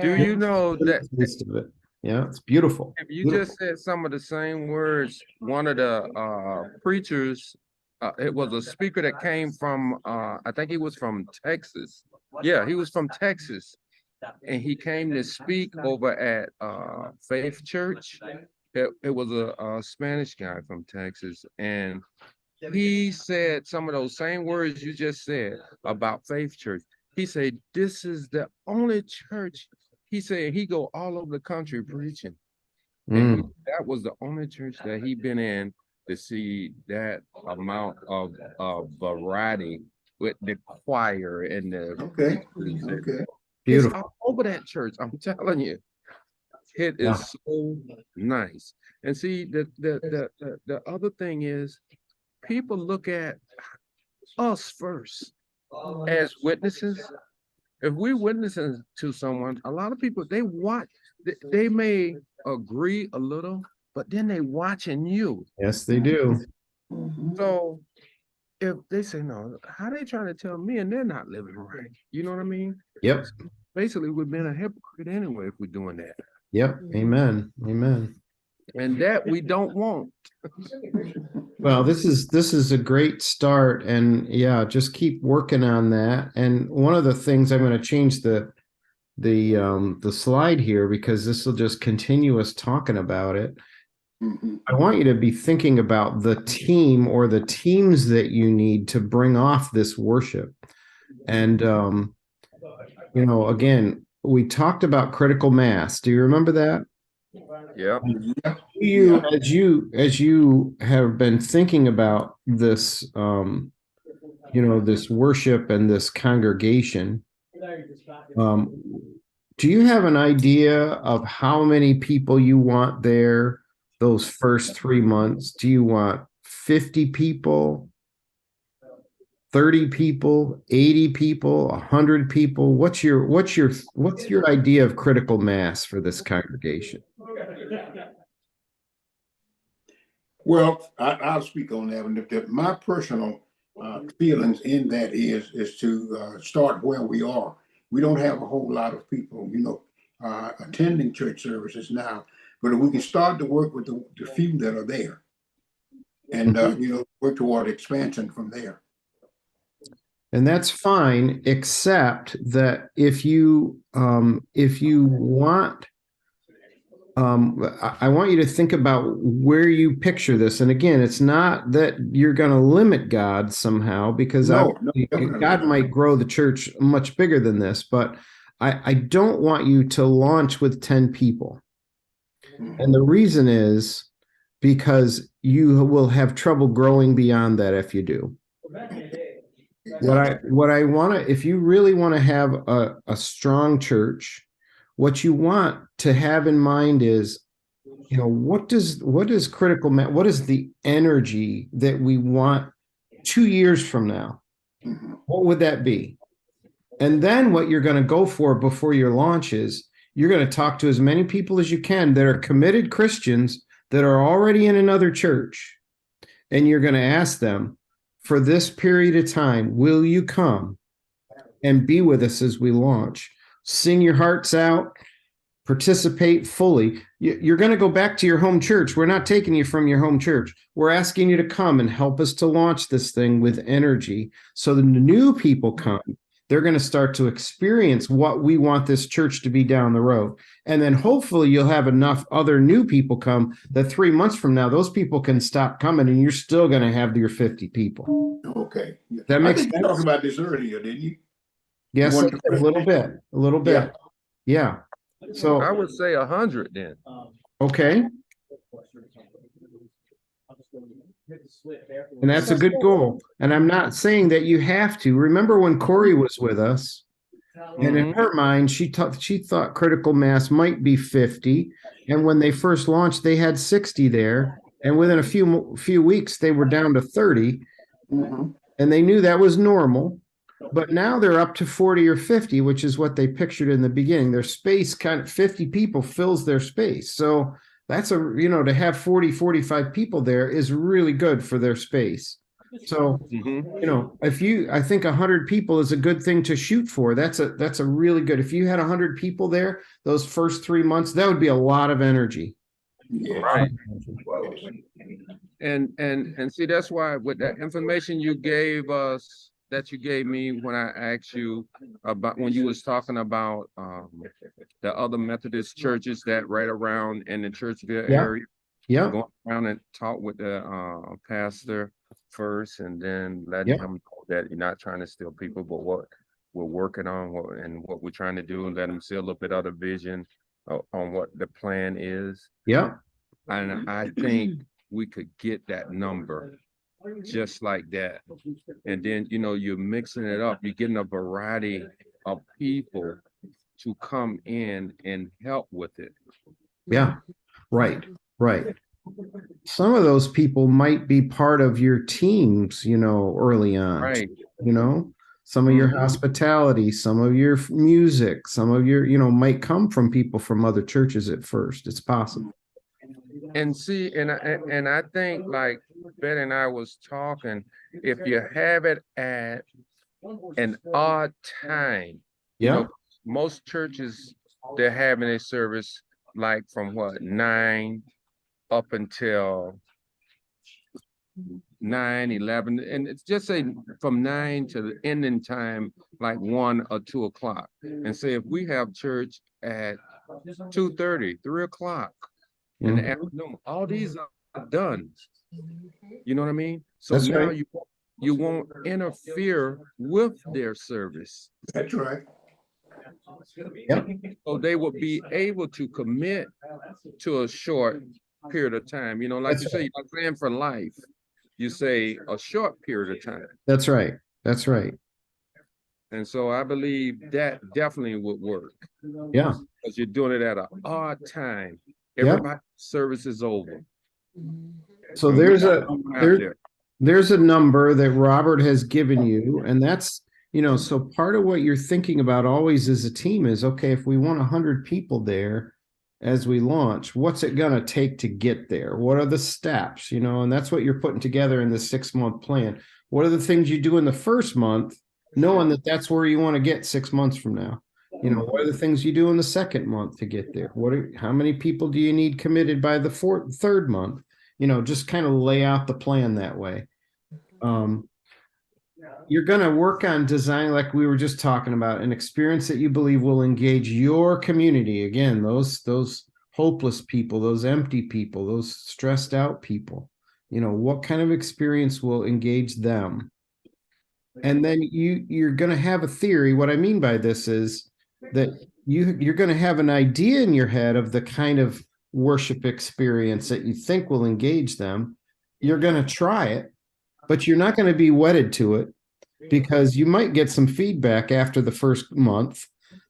Do you know that Taste of it. Yeah, it's beautiful. if you just said some of the same words, one of the preachers, it was a speaker that came from, I think he was from Texas. Yeah, he was from Texas. And he came to speak over at Faith Church. It was a Spanish guy from Texas. And he said some of those same words you just said about Faith Church. He said, this is the only church. He said he go all over the country preaching. And that was the only church that he been in to see that amount of variety with the choir and the Okay. It's all over that church. I'm telling you, it is so nice. And see, the other thing is, people look at us first as witnesses. If we're witnessing to someone, a lot of people they watch. They may agree a little, but then they watching you. Yes, they do. So if they say no, how they trying to tell me and they're not living right? You know what I mean? Yep. Basically, we're being a hypocrite anyway if we're doing that. Yep. Amen. Amen. And that we don't want. Well, this is a great start, and yeah, just keep working on that. And one of the things I'm going to change the slide here, because this will just continue us talking about it. I want you to be thinking about the team or the teams that you need to bring off this worship. And again, we talked about critical mass. Do you remember that? Yeah. Yeah, You, yeah. as you have been thinking about this, this worship and this congregation, um, do you have an idea of how many people you want there those first 3 months? Do you want 50 people, 30 people, 80 people, 100 people? What's your idea of critical mass for this congregation? Well, I'll speak on that one. My personal feelings in that is to start where we are. We don't have a whole lot of people, attending church services now, but if we can start to work with the few that are there, and work toward expansion from there. And that's fine, except that if you want, I want you to think about where you picture this. And again, it's not that you're going to limit God somehow, because No, God might grow the church much bigger than this, but I don't want you to launch with 10 people. Mhm. And the reason is because you will have trouble growing beyond that if you do. What I want to, if you really want to have a strong church, what you want to have in mind is, what is critical what is the energy that we want 2 years from now? Mhm. What would that be? And then what you're going to go for before your launch is you're going to talk to as many people as you can that are committed Christians that are already in another church. And you're going to ask them, for this period of time, will you come and be with us as we launch? Sing your hearts out, participate fully. You're going to go back to your home church. We're not taking you from your home church. We're asking you to come and help us to launch this thing with energy. So the new people come, they're going to start to experience what we want this church to be down the road. And then hopefully you'll have enough other new people come that 3 months from now, those people can stop coming and you're still going to have your 50 people. Okay. Yeah. That I makes think you sense? talked about this earlier, didn't you? Yes, Want to- a little bit, a little bit. Yeah. So, I would say 100 then. okay. And that's a good goal. And I'm not saying that you have to. Remember when Corey was with us, and in her mind, she thought critical mass might be 50. And when they first launched, they had 60 there. And within a few weeks, they were down to 30. Mhm. And they knew that was normal. But now they're up to 40 or 50, which is what they pictured in the beginning. Their space, kind of 50 people fills their space. So that's to have 40, 45 people there is really good for their space. So, I think 100 people is a good thing to shoot for. That's a really good, if you had 100 people there, those first 3 months, that would be a lot of energy. Yeah. Right. And see, that's why with that information you gave us, that you gave me when I asked you about, when you was talking about the other Methodist churches that right around in the Churchville Yeah. area, Yeah. going around and talk with the pastor first, and then letting Yeah. him know that you're not trying to steal people, but what we're working on, and what we're trying to do, and let him see a little bit of the vision on what the plan is. Yeah. And I think we could get that number just like that. And then, you're mixing it up. You're getting a variety of people to come in and help with it. Yeah. Right. Right. Some of those people might be part of your teams, early on. Right. Some of your Mhm. hospitality, some of your music, some of your, might come from people from other churches at first. It's possible. And see, and I think, like Ben and I was talking, if you have it at an odd time, Yeah. most churches, they're having a service like from 9 up until 9, 11, and it's just say from 9 to the ending time, like 1 or 2 o'clock. And say if we have church at 2:30, 3 o'clock in the Mhm. afternoon, all these are done. You know what I mean? So That's now right. you won't interfere with their service. That's right. Yep. So they would be able to commit to a short period of time. You know, like That's you say, you're not praying for life. You say a short period of time. That's right. That's right. And so I believe that definitely would work. Yeah. Because you're doing it at an odd time. Yep. Everybody's service is over. So And we there's got a someone out there's there. there's a number that Robert has given you, and that's, so part of what you're thinking about always as a team is, okay, if we want 100 people there as we launch, what's it going to take to get there? What are the steps, and that's what you're putting together in the 6-month plan. What are the things you do in the first month, knowing that that's where you want to get 6 months from now? What are the things you do in the second month to get there? How many people do you need committed by the third month? Just kind of lay out the plan that way. You're going to work on design, like we were just talking about, an experience that you believe will engage your community. Again, those hopeless people, those empty people, those stressed out people. What kind of experience will engage them? And then you're going to have a theory. What I mean by this is that you're going to have an idea in your head of the kind of worship experience that you think will engage them. You're going to try it, but you're not going to be wedded to it, because you might get some feedback after the first month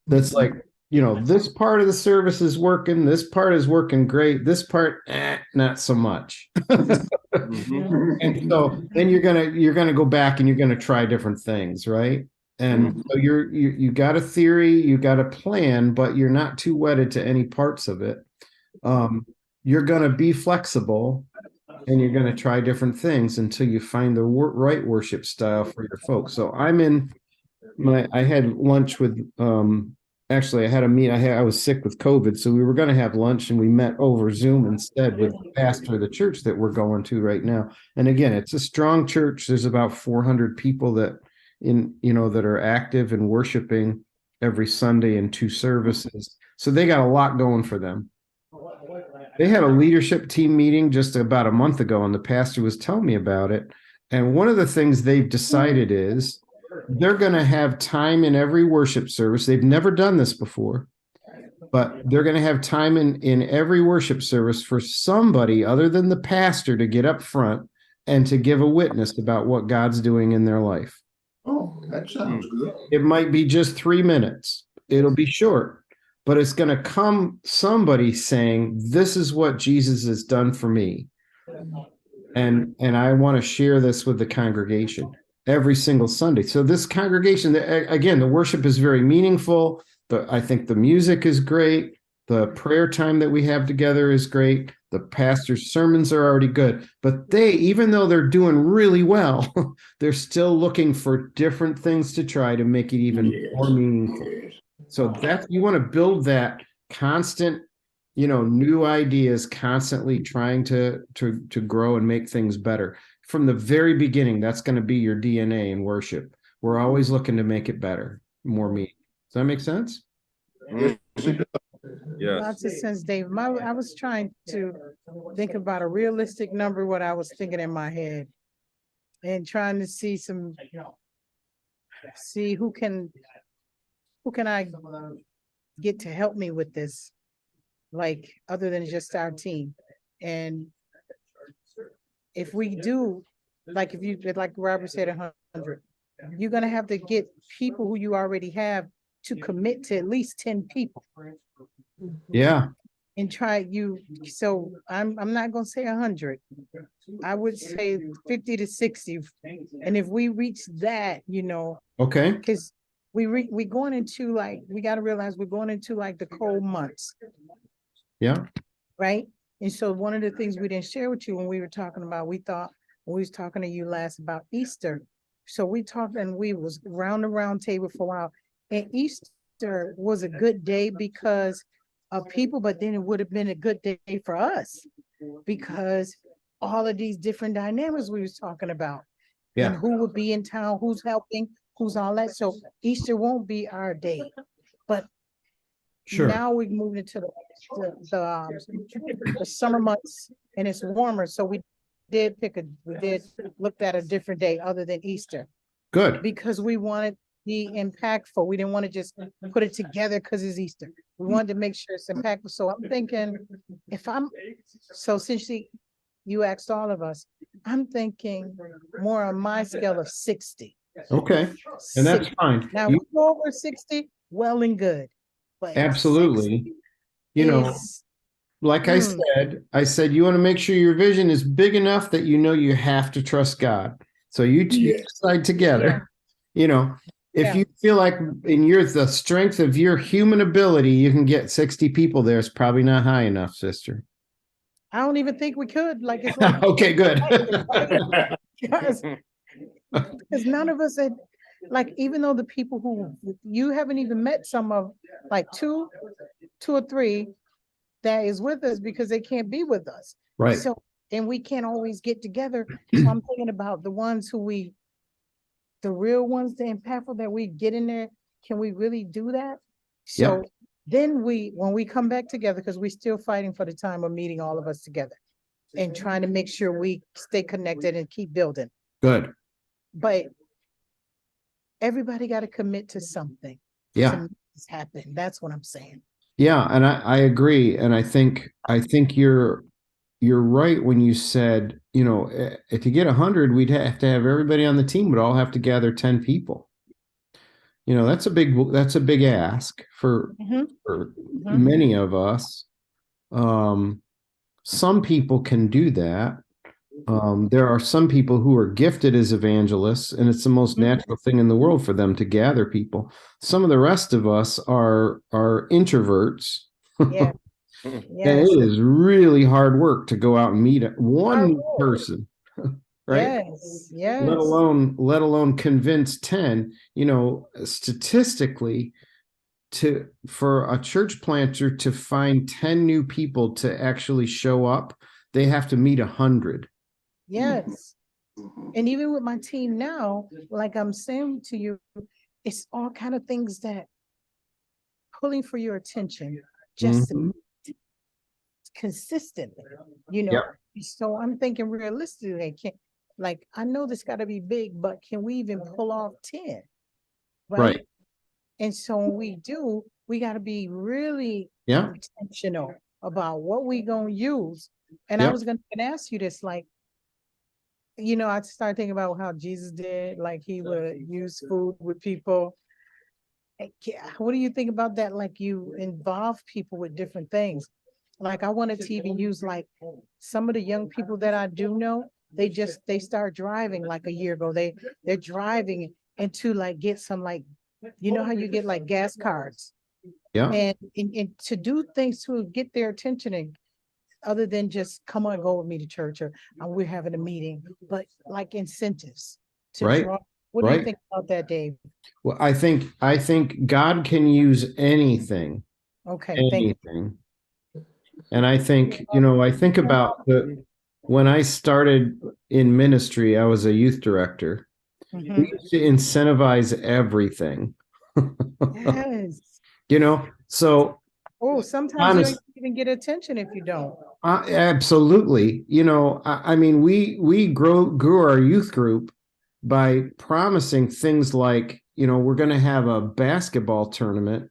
that's like, this part of the service is working, this part is working great, this part, not so much. And so then you're gonna go back and you're gonna try different things, right? And so you got a theory, you got a plan, but you're not too wedded to any parts of it. You're gonna be flexible, and you're going to try different things until you find the right worship style for your folks. So I had lunch with, actually I had a meet. I was sick with COVID, so we were going to have lunch, and we met over Zoom instead with the pastor of the church that we're going to right now. And again, it's a strong church. There's about 400 people that are active and worshiping every Sunday in 2 services. So they got a lot going for them. They had a leadership team meeting just about a month ago, and the pastor was telling me about it. And one of the things they've decided is they're going to have time in every worship service. They've never done this before, but they're going to have time in every worship service for somebody other than the pastor to get up front and to give a witness about what God's doing in their life. Oh, that sounds good. It might be just 3 minutes. It'll be short. But it's going to come somebody saying, this is what Jesus has done for me. And I want to share this with the congregation every single Sunday. So this congregation, again, the worship is very meaningful. I think the music is great. The prayer time that we have together is great. The pastor's sermons are already good. But even though they're doing really well, they're still looking for different things to try to make it even more meaningful. So you want to build that constant, new ideas, constantly trying to grow and make things better. From the very beginning, that's going to be your DNA in worship. We're always looking to make it better, more meaningful. Does that make sense? Yes. Lots of sense, Dave. I was trying to think about a realistic number, what I was thinking in my head, and trying to see who can I get to help me with this, like, other than just our team. And if we do, like Robert said, 100, you're going to have to get people who you already have to commit to at least 10 people. Yeah. And so I'm not going to say 100. I would say 50 to 60. And if we reach that, Okay. because we going into, we got to realize we're going into the cold months. Yeah. Right. And so one of the things we didn't share with you when we were talking about, when we was talking to you last about Easter. So we talked, and we was round the round table for a while, and Easter was a good day because of people, but then it would have been a good day for us because all of these different dynamics we was talking about. Yeah. And who would be in town, who's helping, who's all that. So Easter won't be our day, but Sure. now we've moved into the summer months, and it's warmer. So we did look at a different day other than Easter. Good. Because we wanted be impactful. We didn't want to just put it together because it's Easter. We wanted to make sure it's impactful. So I'm thinking, since you asked all of us, I'm thinking more on my scale of 60. Okay, and that's 60. fine. Now, You- we go over 60, well and good. But Absolutely. 60 You know, is, like I said, you want to make sure your vision is big enough that you know you have to trust God. So you two Yes. decide together. You know, if Yeah. you feel like the strength of your human ability, you can get 60 people there. It's probably not high enough, sister. I don't even think we could. Like, it's like, Okay, good. because none of us had, like, even though the people who you haven't even met, some of, like, two or three that is with us because they can't be with us. Right. So, and we can't always get together. So I'm thinking about the ones the real ones, the impactful that we get in there. Can we really do that? So then when we come back together, because we're still fighting for the time of meeting all of us together and trying to make sure we stay connected and keep building. Good. But everybody got to commit to something. Yeah. To make this happen. That's what I'm saying. Yeah, and I agree, and I think you're right when you said, if you get 100, we'd have to have everybody on the team would all have to gather 10 people. That's a big ask for many of us. Some people can do that. There are some people who are gifted as evangelists, and it's the most natural thing in the world for them to gather people. Some of the rest of us are introverts. Yeah. And Yes. it is really hard work to go out and meet one new person, right? Yes. Yes. Let alone convince 10. Statistically, for a church planter to find 10 new people to actually show up, they have to meet 100. Yes. And even with my team now, like I'm saying to you, it's all kind of things that pulling for your attention just consistently, So I'm thinking realistically, I know this got to be big, but can we even pull off 10? Right. And so when we do, we got to be really intentional about what we going to use. And I was going to ask you this, I started thinking about how Jesus did, like he would use food with people. What do you think about that? Like you involve people with different things. Like I wanted to even use like some of the young people that I do know, they start driving like a year ago. They're driving and to like get some like, how you get like gas cards. Yeah. And to do things to get their attention and other than just come on, go with me to church or we're having a meeting, but like incentives to draw. What do you think about that, Dave? Well, I think God can use anything. Okay. Anything. And I think, I think about when I started in ministry, I was a youth director. We used to incentivize everything. Yes. So. Oh, sometimes you don't even get attention if you don't. Absolutely. I mean, we grew our youth group by promising things like, we're going to have a basketball tournament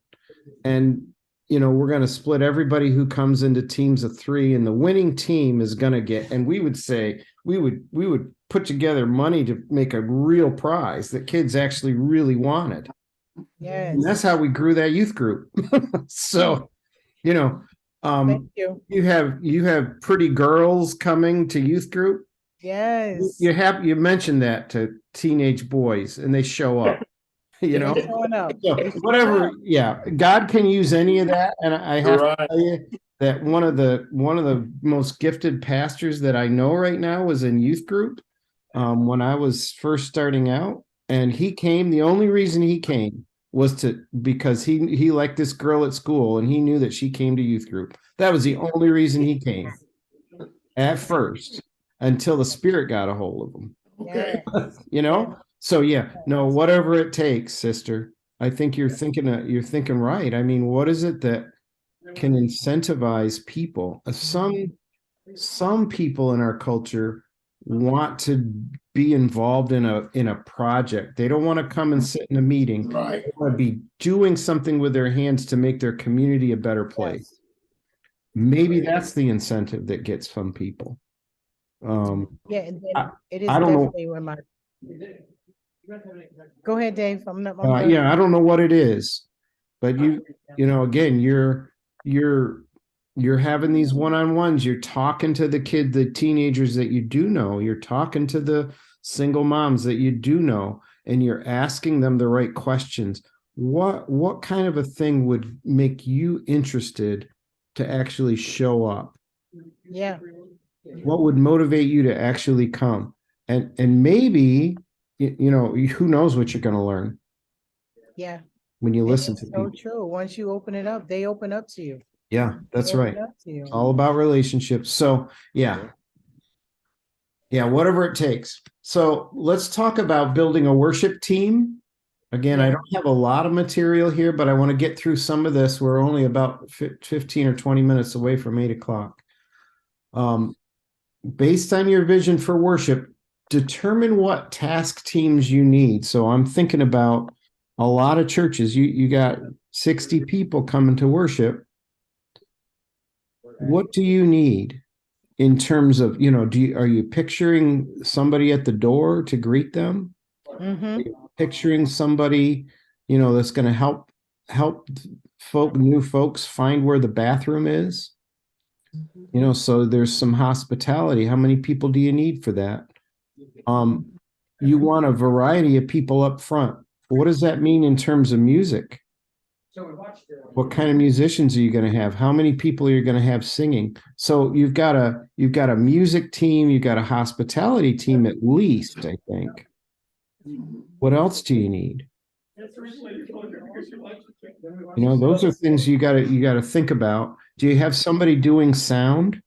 and, we're going to split everybody who comes into teams of 3 and the winning team is going to get, and we would say, we would put together money to make a real prize that kids actually really wanted. Yes. And that's how we grew that youth group. So, thank you. You have pretty girls coming to youth group. Yes. You mentioned that to teenage boys and they show up. Showing up. So whatever. Yeah, God can use any of that, and I have to tell you that one of the most gifted pastors that I know right now was in youth group when I was first starting out, and he came. The only reason he came was because he liked this girl at school, and he knew that she came to youth group. That was the only reason he came at first, until the Spirit got a hold of him. Okay. So whatever it takes, sister. I think you're thinking right. I mean, what is it that can incentivize people? Some people in our culture want to be involved in a project. They don't want to come and sit in a meeting. Right. They want to be doing something with their hands to make their community a better place. Maybe that's the incentive that gets some people. Yeah, and then it is I don't know. definitely when my. Go ahead, Dave. I'm done. Yeah, I don't know what it is, but you know, again, you're having these one-on-ones. You're talking to the teenagers that you do know. You're talking to the single moms that you do know, and you're asking them the right questions. What kind of a thing would make you interested to actually show up? Yeah. What would motivate you to actually come? And people who knows what you're going to learn. Yeah. When you listen to people. people. So true. Once you open it up, they open up to you. Yeah, that's right. It's all about relationships. So yeah, whatever it takes. So let's talk about building a worship team. Again, I don't have a lot of material here, but I want to get through some of this. We're only about 15 or 20 minutes away from 8:00. Based on your vision for worship, determine what task teams you need. So I'm thinking about a lot of churches. You got 60 people coming to worship. What do you need in terms of, are you picturing somebody at the door to greet them? Mm-hmm. Picturing somebody, that's going to help new folks find where the bathroom is? So there's some hospitality. How many people do you need for that? You want a variety of people up front. What does that mean in terms of music? What kind of musicians are you going to have? How many people are you going to have singing? So you've got a music team, you've got a hospitality team at least, I think. What else do you need? Those are things you got to think about. Do you have somebody doing sound?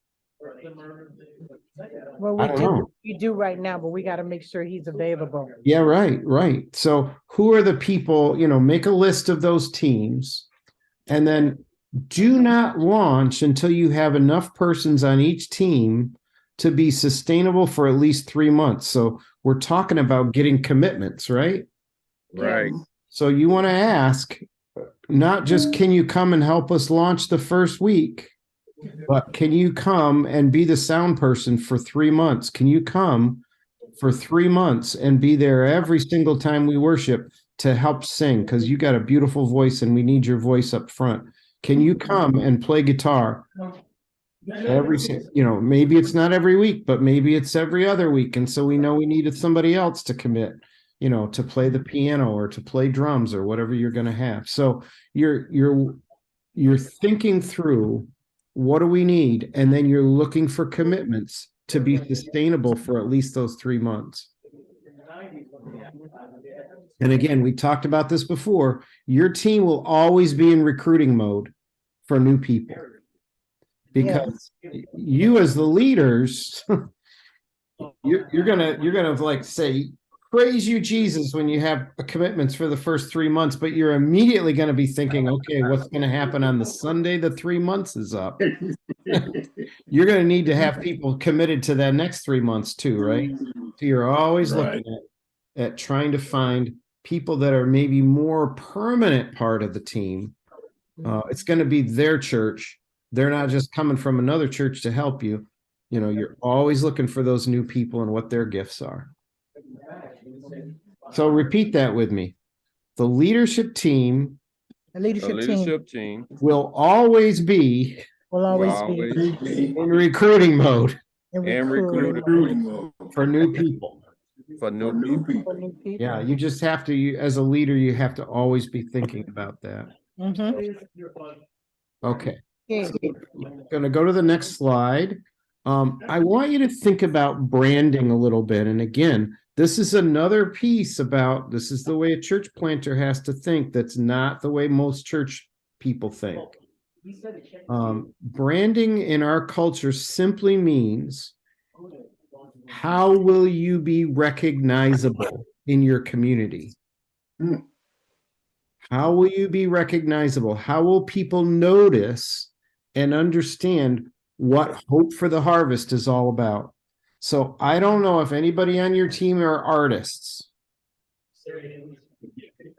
Well, we do right now, but we got to make sure he's available. Yeah, right. So who are the people, make a list of those teams, and then do not launch until you have enough persons on each team to be sustainable for at least 3 months. So we're talking about getting commitments, right? Right. So you want to ask, not just, can you come and help us launch the first week? But can you come and be the sound person for 3 months? Can you come for 3 months and be there every single time we worship to help sing? Because you got a beautiful voice and we need your voice up front. Can you come and play guitar? Maybe it's not every week, but maybe it's every other week. And so we know we needed somebody else to commit, to play the piano or to play drums or whatever you're going to have. So you're thinking through, what do we need? And then you're looking for commitments to be sustainable for at least those 3 months. And again, we talked about this before. Your team will always be in recruiting mode for new people, because you as the leaders, you're gonna like say, praise you, Jesus, when you have commitments for the first 3 months, but you're immediately going to be thinking, okay, what's going to happen on the Sunday the 3 months is up? You're going to need to have people committed to that next 3 months too, right? So you're always looking at trying to find people that are maybe more permanent part of the team. It's going to be their church. They're not just coming from another church to help you. You're always looking for those new people and what their gifts are. So repeat that with me. The leadership team will always be in recruiting mode. For new people. Yeah, you just have to, as a leader, you have to always be thinking about that. Okay. So I'm going to go to the next slide. I want you to think about branding a little bit. And again, this is another piece about, this is the way a church planter has to think. That's not the way most church people think. Branding in our culture simply means, how will you be recognizable in your community? How will you be recognizable? How will people notice and understand what Hope for the Harvest is all about? So I don't know if anybody on your team are artists,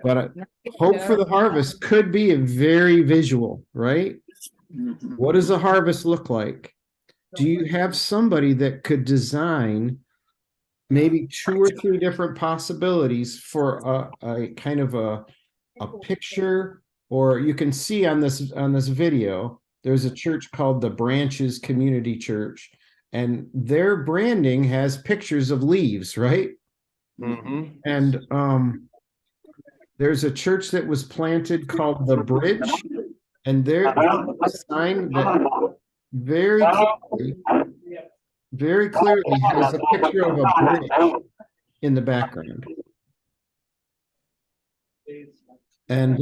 but Hope for the Harvest could be a very visual, right? Mhm. What does a harvest look like? Do you have somebody that could design maybe 2 or 3 different possibilities for a kind of a picture? Or you can see on this video, there's a church called the Branches Community Church, and their branding has pictures of leaves, right? Mm-hmm. And there's a church that was planted called the Bridge, and their sign that very clearly has a picture of a bridge in the background. And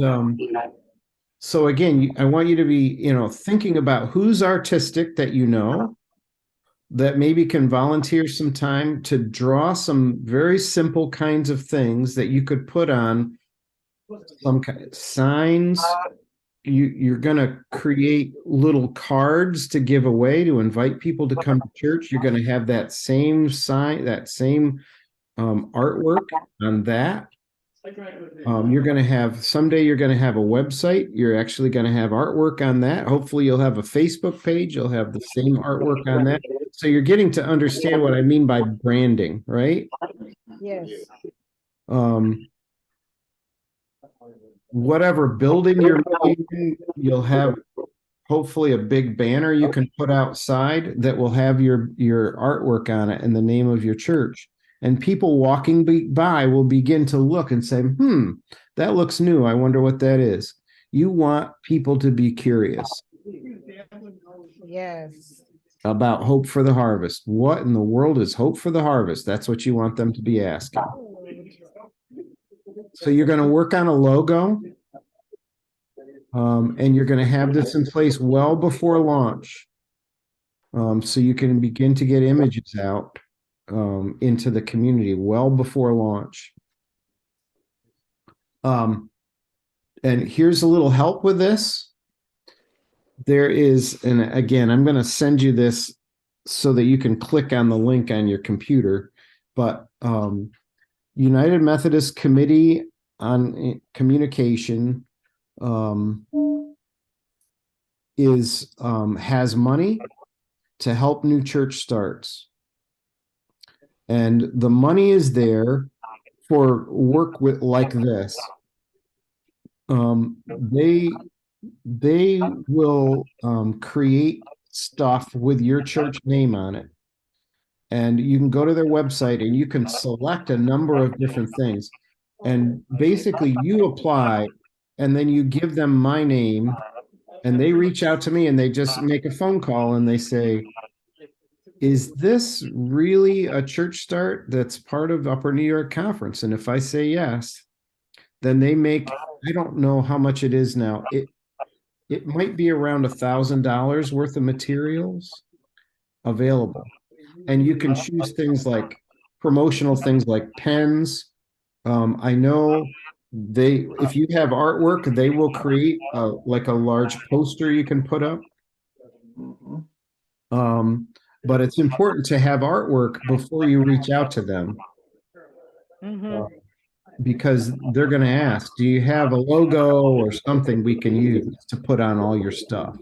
so again, I want you to be, thinking about who's artistic that that maybe can volunteer some time to draw some very simple kinds of things that you could put on some kind of signs. You're going to create little cards to give away to invite people to come to church. You're going to have that same sign, that same artwork on that. You're going to have someday you're going to have a website. You're actually going to have artwork on that. Hopefully you'll have a Facebook page. You'll have the same artwork on that. So you're getting to understand what I mean by branding, right? Yes. Whatever building you're in, you'll have hopefully a big banner you can put outside that will have your artwork on it and the name of your church. And people walking by will begin to look and say, that looks new. I wonder what that is. You want people to be curious. Yes. About Hope for the Harvest. What in the world is Hope for the Harvest? That's what you want them to be asking. So you're going to work on a logo, and you're going to have this in place well before launch, so you can begin to get images out into the community well before launch. And here's a little help with this. There is, and again, I'm going to send you this so that you can click on the link on your computer, but United Methodist Committee on Communication has money to help new church starts. And the money is there for work with like this. They will create stuff with your church name on it. And you can go to their website and you can select a number of different things. And basically you apply and then you give them my name and they reach out to me and they just make a phone call and they say, is this really a church start that's part of Upper New York Conference? And if I say yes, then they make, I don't know how much it is now. It might be around $1,000 worth of materials available. And you can choose things like promotional things like pens. I know if you have artwork, they will create like a large poster you can put up. But it's important to have artwork before you reach out to them. Because they're going to ask, do you have a logo or something we can use to put on all your stuff?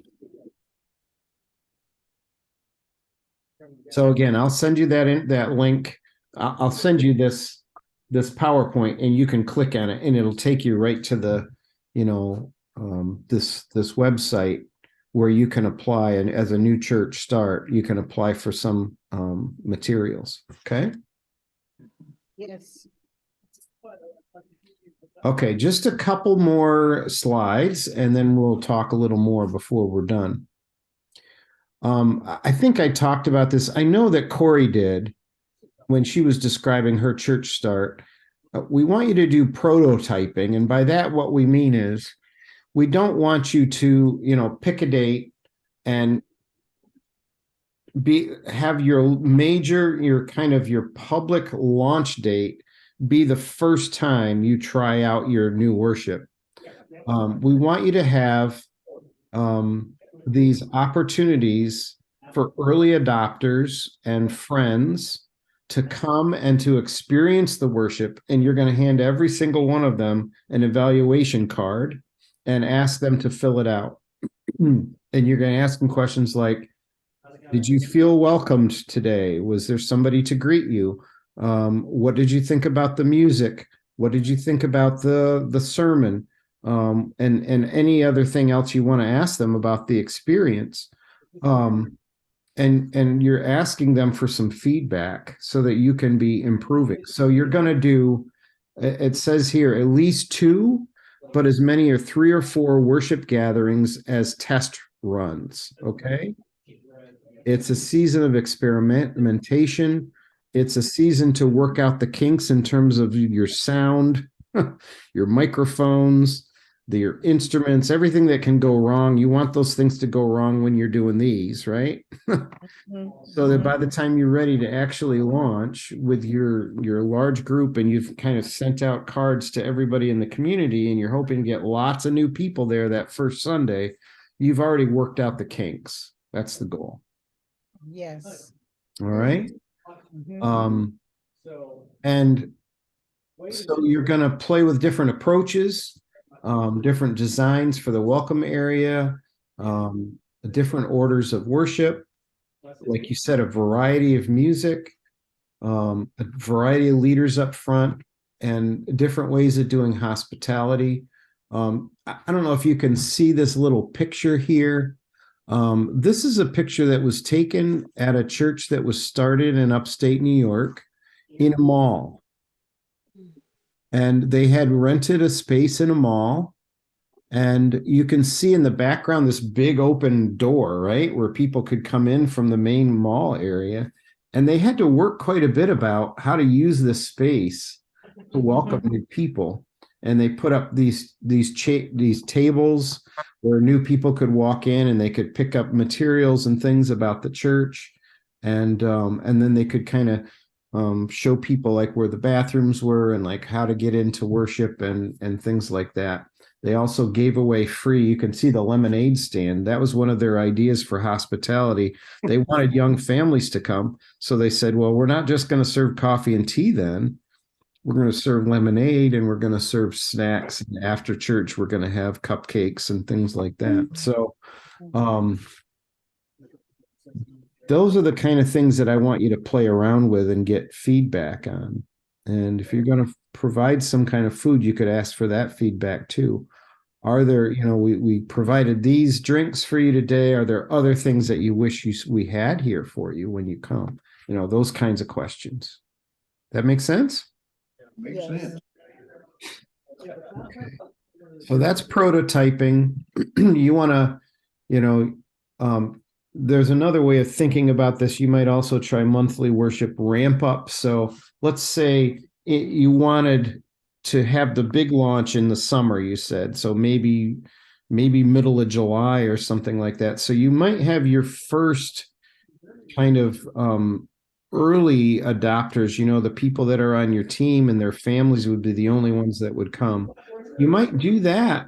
So again, I'll send you that link. I'll send you this PowerPoint and you can click on it and it'll take you right to the, this website where you can apply, and as a new church start, you can apply for some materials. Okay. Yes. Okay, just a couple more slides and then we'll talk a little more before we're done. I think I talked about this. I know that Corey did when she was describing her church start. We want you to do prototyping. And by that, what we mean is we don't want you to, pick a date and have your public launch date be the first time you try out your new worship. We want you to have these opportunities for early adopters and friends to come and to experience the worship. And you're going to hand every single one of them an evaluation card and ask them to fill it out. And you're going to ask them questions like, did you feel welcomed today? Was there somebody to greet you? What did you think about the music? What did you think about the sermon? And any other thing else you want to ask them about the experience. And you're asking them for some feedback so that you can be improving. So you're going to do, it says here, at least 2, but as many or 3 or 4 worship gatherings as test runs. Okay. It's a season of experimentation. It's a season to work out the kinks in terms of your sound, your microphones, your instruments, everything that can go wrong. You want those things to go wrong when you're doing these, right? So that by the time you're ready to actually launch with your large group and you've kind of sent out cards to everybody in the community and you're hoping to get lots of new people there that first Sunday, you've already worked out the kinks. That's the goal. Yes. All right. Mhm. And so you're going to play with different approaches, different designs for the welcome area, different orders of worship. Like you said, a variety of music, a variety of leaders up front, and different ways of doing hospitality. I don't know if you can see this little picture here. This is a picture that was taken at a church that was started in upstate New York in a mall. And they had rented a space in a mall. And you can see in the background this big open door, right, where people could come in from the main mall area. And they had to work quite a bit about how to use this space to welcome new people. And they put up these tables where new people could walk in and they could pick up materials and things about the church. And then they could kind of show people like where the bathrooms were and like how to get into worship and things like that. They also gave away free, you can see the lemonade stand. That was one of their ideas for hospitality. They wanted young families to come. So they said, well, we're not just going to serve coffee and tea then. We're going to serve lemonade and we're going to serve snacks. And after church, we're going to have cupcakes and things like that. So those are the kind of things that I want you to play around with and get feedback on. And if you're going to provide some kind of food, you could ask for that feedback too. Are there, we provided these drinks for you today. Are there other things that you wish we had here for you when you come? Those kinds of questions. That makes sense? Makes Yes. sense. Okay. So that's prototyping. You want to, there's another way of thinking about this. You might also try monthly worship ramp up. So let's say you wanted to have the big launch in the summer, you said. So maybe middle of July or something like that. So you might have your first kind of early adopters, the people that are on your team and their families would be the only ones that would come. You might do that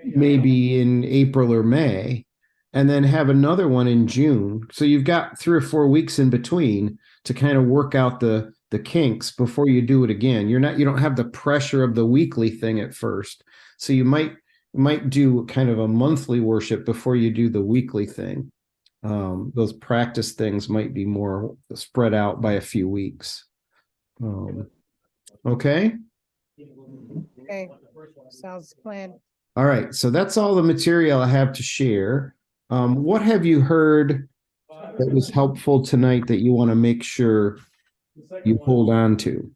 maybe in April or May, and then have another one in June. So you've got 3 or 4 weeks in between to kind of work out the kinks before you do it again. You don't have the pressure of the weekly thing at first. So you might do kind of a monthly worship before you do the weekly thing. Those practice things might be more spread out by a few weeks. Okay. Okay, sounds planned. All right. So that's all the material I have to share. What have you heard that was helpful tonight that you want to make sure you hold on to?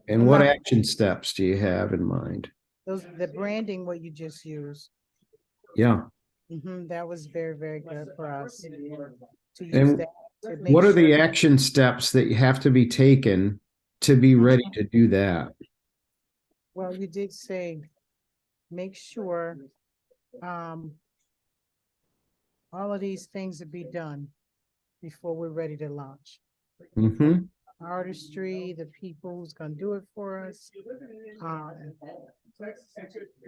And what action steps do you have in mind? The branding, what you just used. Yeah. That was very, very good for us to use And that. To make what are the sure- action steps that have to be taken to be ready to do that? Well, you did say, make sure, all of these things will be done before we're ready to launch. Artistry, the people who's gonna do it for us,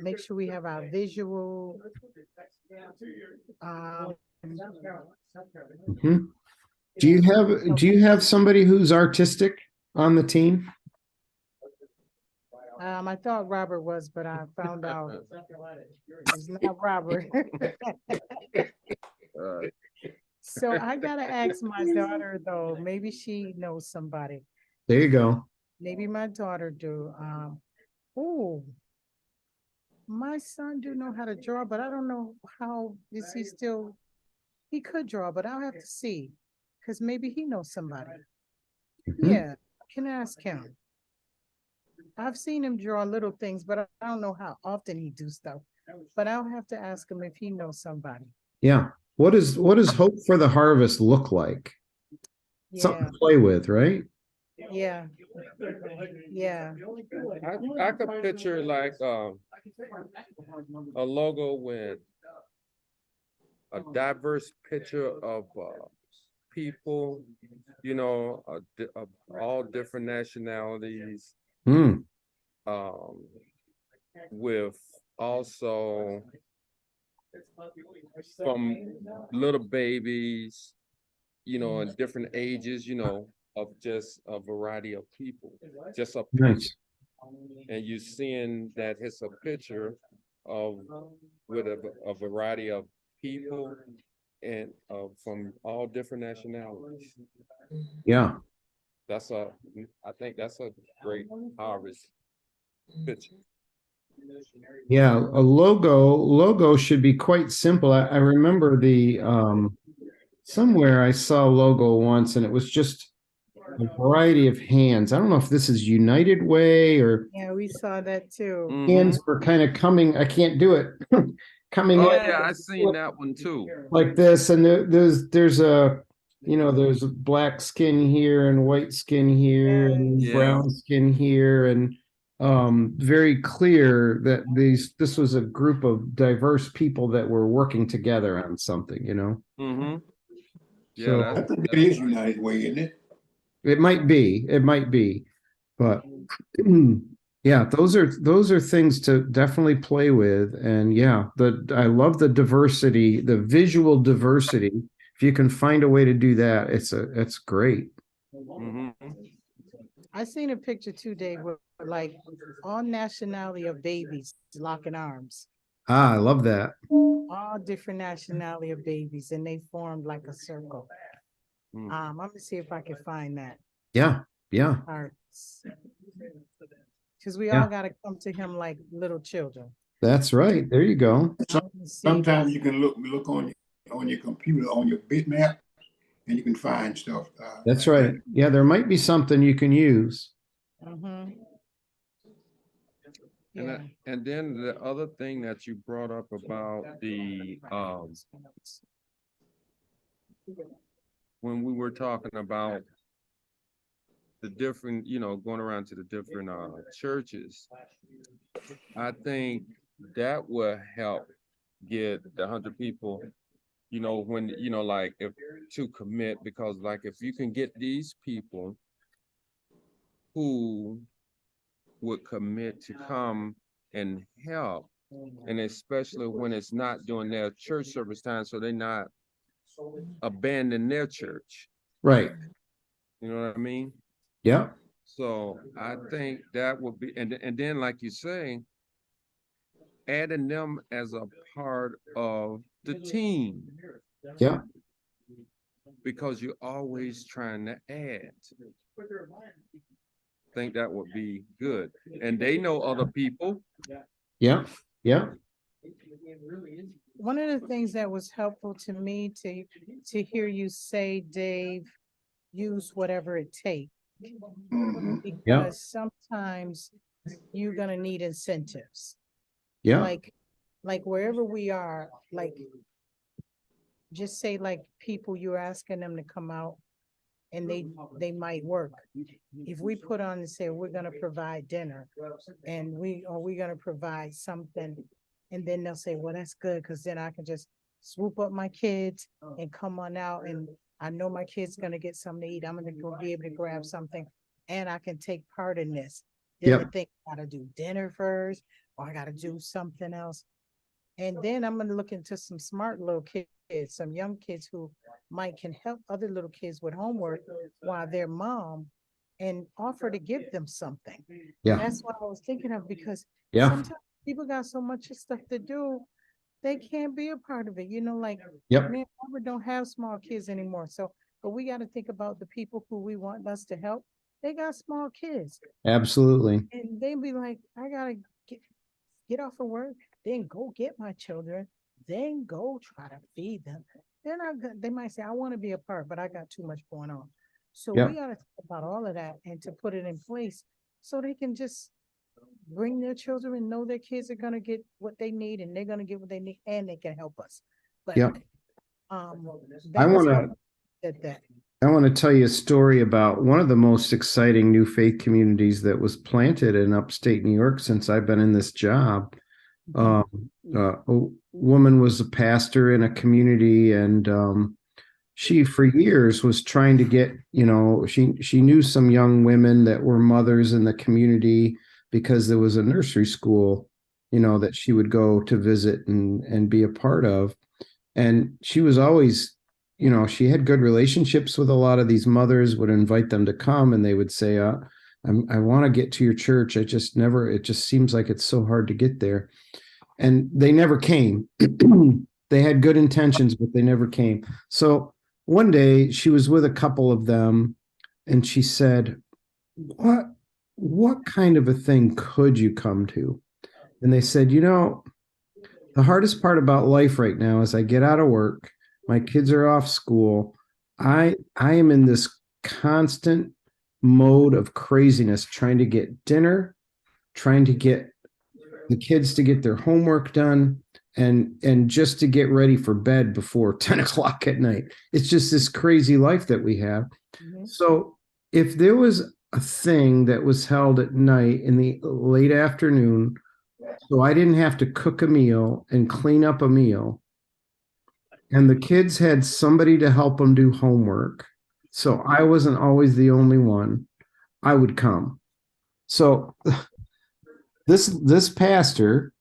make sure we have our visual. Um, Mhm. Do you have somebody who's artistic on the team? I thought Robert was, but I found out it's not Robert. Uh, So I gotta ask my daughter though, maybe she knows somebody. There you go. Maybe my daughter do. Oh, my son do know how to draw, but I don't know how is he still, he could draw, but I'll have to see. Cause maybe he knows somebody. Mhm. Yeah, I can ask him. I've seen him draw little things, but I don't know how often he do stuff. But I'll have to ask him if he knows somebody. Yeah. What does Hope for the Harvest look like? Something Yeah, to play with, right? yeah, yeah. I could picture like a logo with a diverse picture of people, of all different nationalities, Hmm. um, with also from little babies, in different ages, of just a variety of people, just a picture. Nice. And you're seeing that it's a picture of with a variety of people and from all different nationalities. Yeah. I think that's a great harvest picture. Yeah. A logo should be quite simple. I remember somewhere I saw a logo once and it was just a variety of hands. I don't know if this is United Way or Yeah, we saw that too. hands were kind of coming. I can't do it. Coming Oh in yeah, I seen that one too. like this, and there's a black skin here and white skin here and Yes. brown skin here, and very clear that this was a group of diverse people that were working together on something, Mm-hmm. Yeah, So I think it is United Way, isn't it? it might be, but yeah, those are things to definitely play with. And yeah, I love the diversity, the visual diversity. If you can find a way to do that, it's great. mm-hmm. I seen a picture too, Dave, with like all nationality of babies locking arms. Ah, I love that. All different nationality of babies, and they formed like a circle. I'm gonna see if I can find that. Yeah, yeah, Hearts. Because we yeah. all gotta come to him like little children. That's right. There you go. Let me see. Sometimes you can look on your computer, on your bitmap, and you can find stuff. That's right. Yeah, there might be something you can use. Mhm. And Yeah. and then the other thing that you brought up about the when we were talking about the different, going around to the different churches, I think that will help get the 100 people, when, like if to commit, because like if you can get these people who would commit to come and help, and especially when it's not during their church service time, so they're not abandoning their church. Right. You know what I mean? Yeah. So I think that would be, and then like you say, adding them as a part of the team, Yeah. because you're always trying to add. Think that would be good, and they know other people. Yeah. Yeah. One of the things that was helpful to me to hear you say, Dave, use whatever it takes. Mhm. Yeah. Because sometimes you're gonna need incentives. Yeah. Like wherever we are, like just say like people you're asking them to come out and they might work. If we put on and say we're gonna provide dinner and we're gonna provide something, and then they'll say, well, that's good, because then I can just swoop up my kids and come on out, and I know my kid's gonna get something to eat. I'm gonna go be able to grab something and I can take part in this. Then Yep. they think, gotta do dinner first. or I gotta do something else. And then I'm gonna look into some smart little kids, some young kids who might can help other little kids with homework while their mom and offer to give them something. Yeah. That's what I was thinking of because Yeah. sometimes people got so much stuff to do, they can't be a part of it. Like Yep. me and Robert don't have small kids anymore. So, but we got to think about the people who we want us to help. They got small kids, Absolutely. and they be like, I gotta get off of work, then go get my children, then go try to feed them. They're not good. They might say, I want to be a part, but I got too much going on. So Yep. we got to think about all of that and to put it in place so they can just bring their children and know their kids are going to get what they need and they're going to get what they need and they can help us. But Yep. that was how I said that. I want to tell you a story about one of the most exciting new faith communities that was planted in upstate New York since I've been in this job. A woman was a pastor in a community, and she for years was trying to get, she knew some young women that were mothers in the community because there was a nursery school, that she would go to visit and be a part of. And she was always, she had good relationships with a lot of these mothers, would invite them to come, and they would say, I want to get to your church. It just seems like it's so hard to get there. And they never came. They had good intentions, but they never came. So one day she was with a couple of them and she said, what kind of a thing could you come to? And they said, the hardest part about life right now is I get out of work, my kids are off school. I am in this constant mode of craziness, trying to get dinner, trying to get the kids to get their homework done, and just to get ready for bed before 10 o'clock at night. It's just this crazy life that we have. Mhm. So if there was a thing that was held at night in the late afternoon, so I didn't have to cook a meal and clean up a meal, and the kids had somebody to help them do homework, so I wasn't always the only one, I would come. So this pastor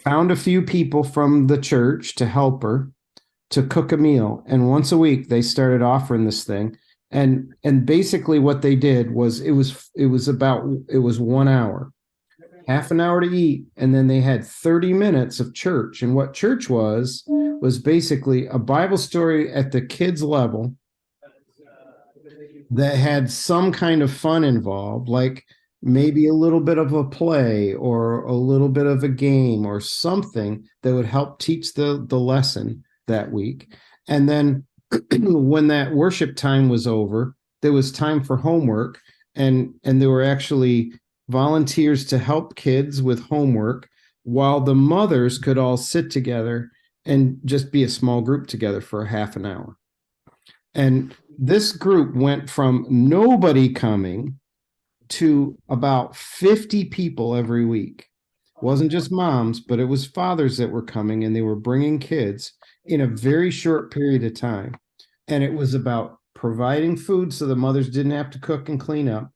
found a few people from the church to help her to cook a meal, and once a week they started offering this thing. And basically what they did was it was 1 hour, half an hour to eat, and then they had 30 minutes of church. And what church was basically a Bible story at the kids level that had some kind of fun involved, like maybe a little bit of a play or a little bit of a game or something that would help teach the lesson that week. And then when that worship time was over, there was time for homework, and there were actually volunteers to help kids with homework while the mothers could all sit together and just be a small group together for a half an hour. And this group went from nobody coming to about 50 people every week. It wasn't just moms, but it was fathers that were coming, and they were bringing kids in a very short period of time. And it was about providing food so the mothers didn't have to cook and clean up,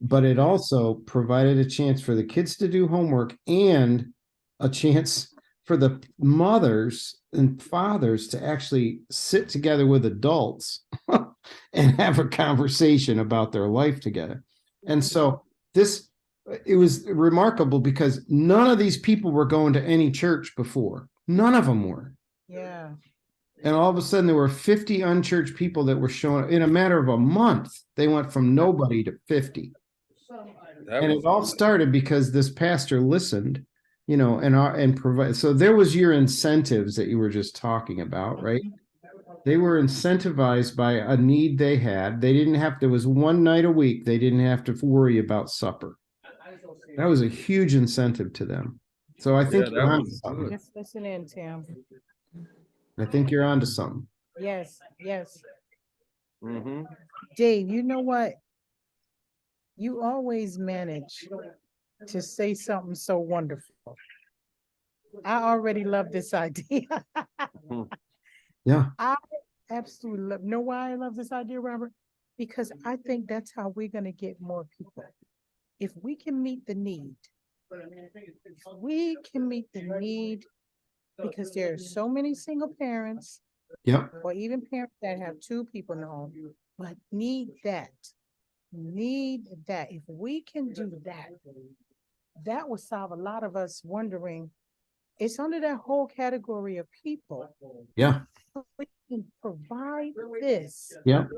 but it also provided a chance for the kids to do homework and a chance for the mothers and fathers to actually sit together with adults and have a conversation about their life together. And so it was remarkable because none of these people were going to any church before. None of them were. Yeah. And all of a sudden there were 50 unchurched people that were showing up. In a matter of a month. They went from nobody to 50. And it all started because this pastor listened, and provide. So there was your incentives that you were just talking about, right? They were incentivized by a need they had. They didn't have, there was one night a week, they didn't have to worry about supper. That was a huge incentive to them. So I think you're onto something. Just listen in, Tim. I think you're onto something. Yes, yes. Mm-hmm. Dave, you know what? You always manage to say something so wonderful. I already love this idea. Yeah. I absolutely love. Know why I love this idea, Robert? Because I think that's how we're going to get more people. If we can meet the need We can meet the need because there are so many single parents Yep. or even parents that have two people in the home, but need that. Need that. If we can do that, that would solve a lot of us wondering. It's under that whole category of people. Yeah. We can provide this Yep.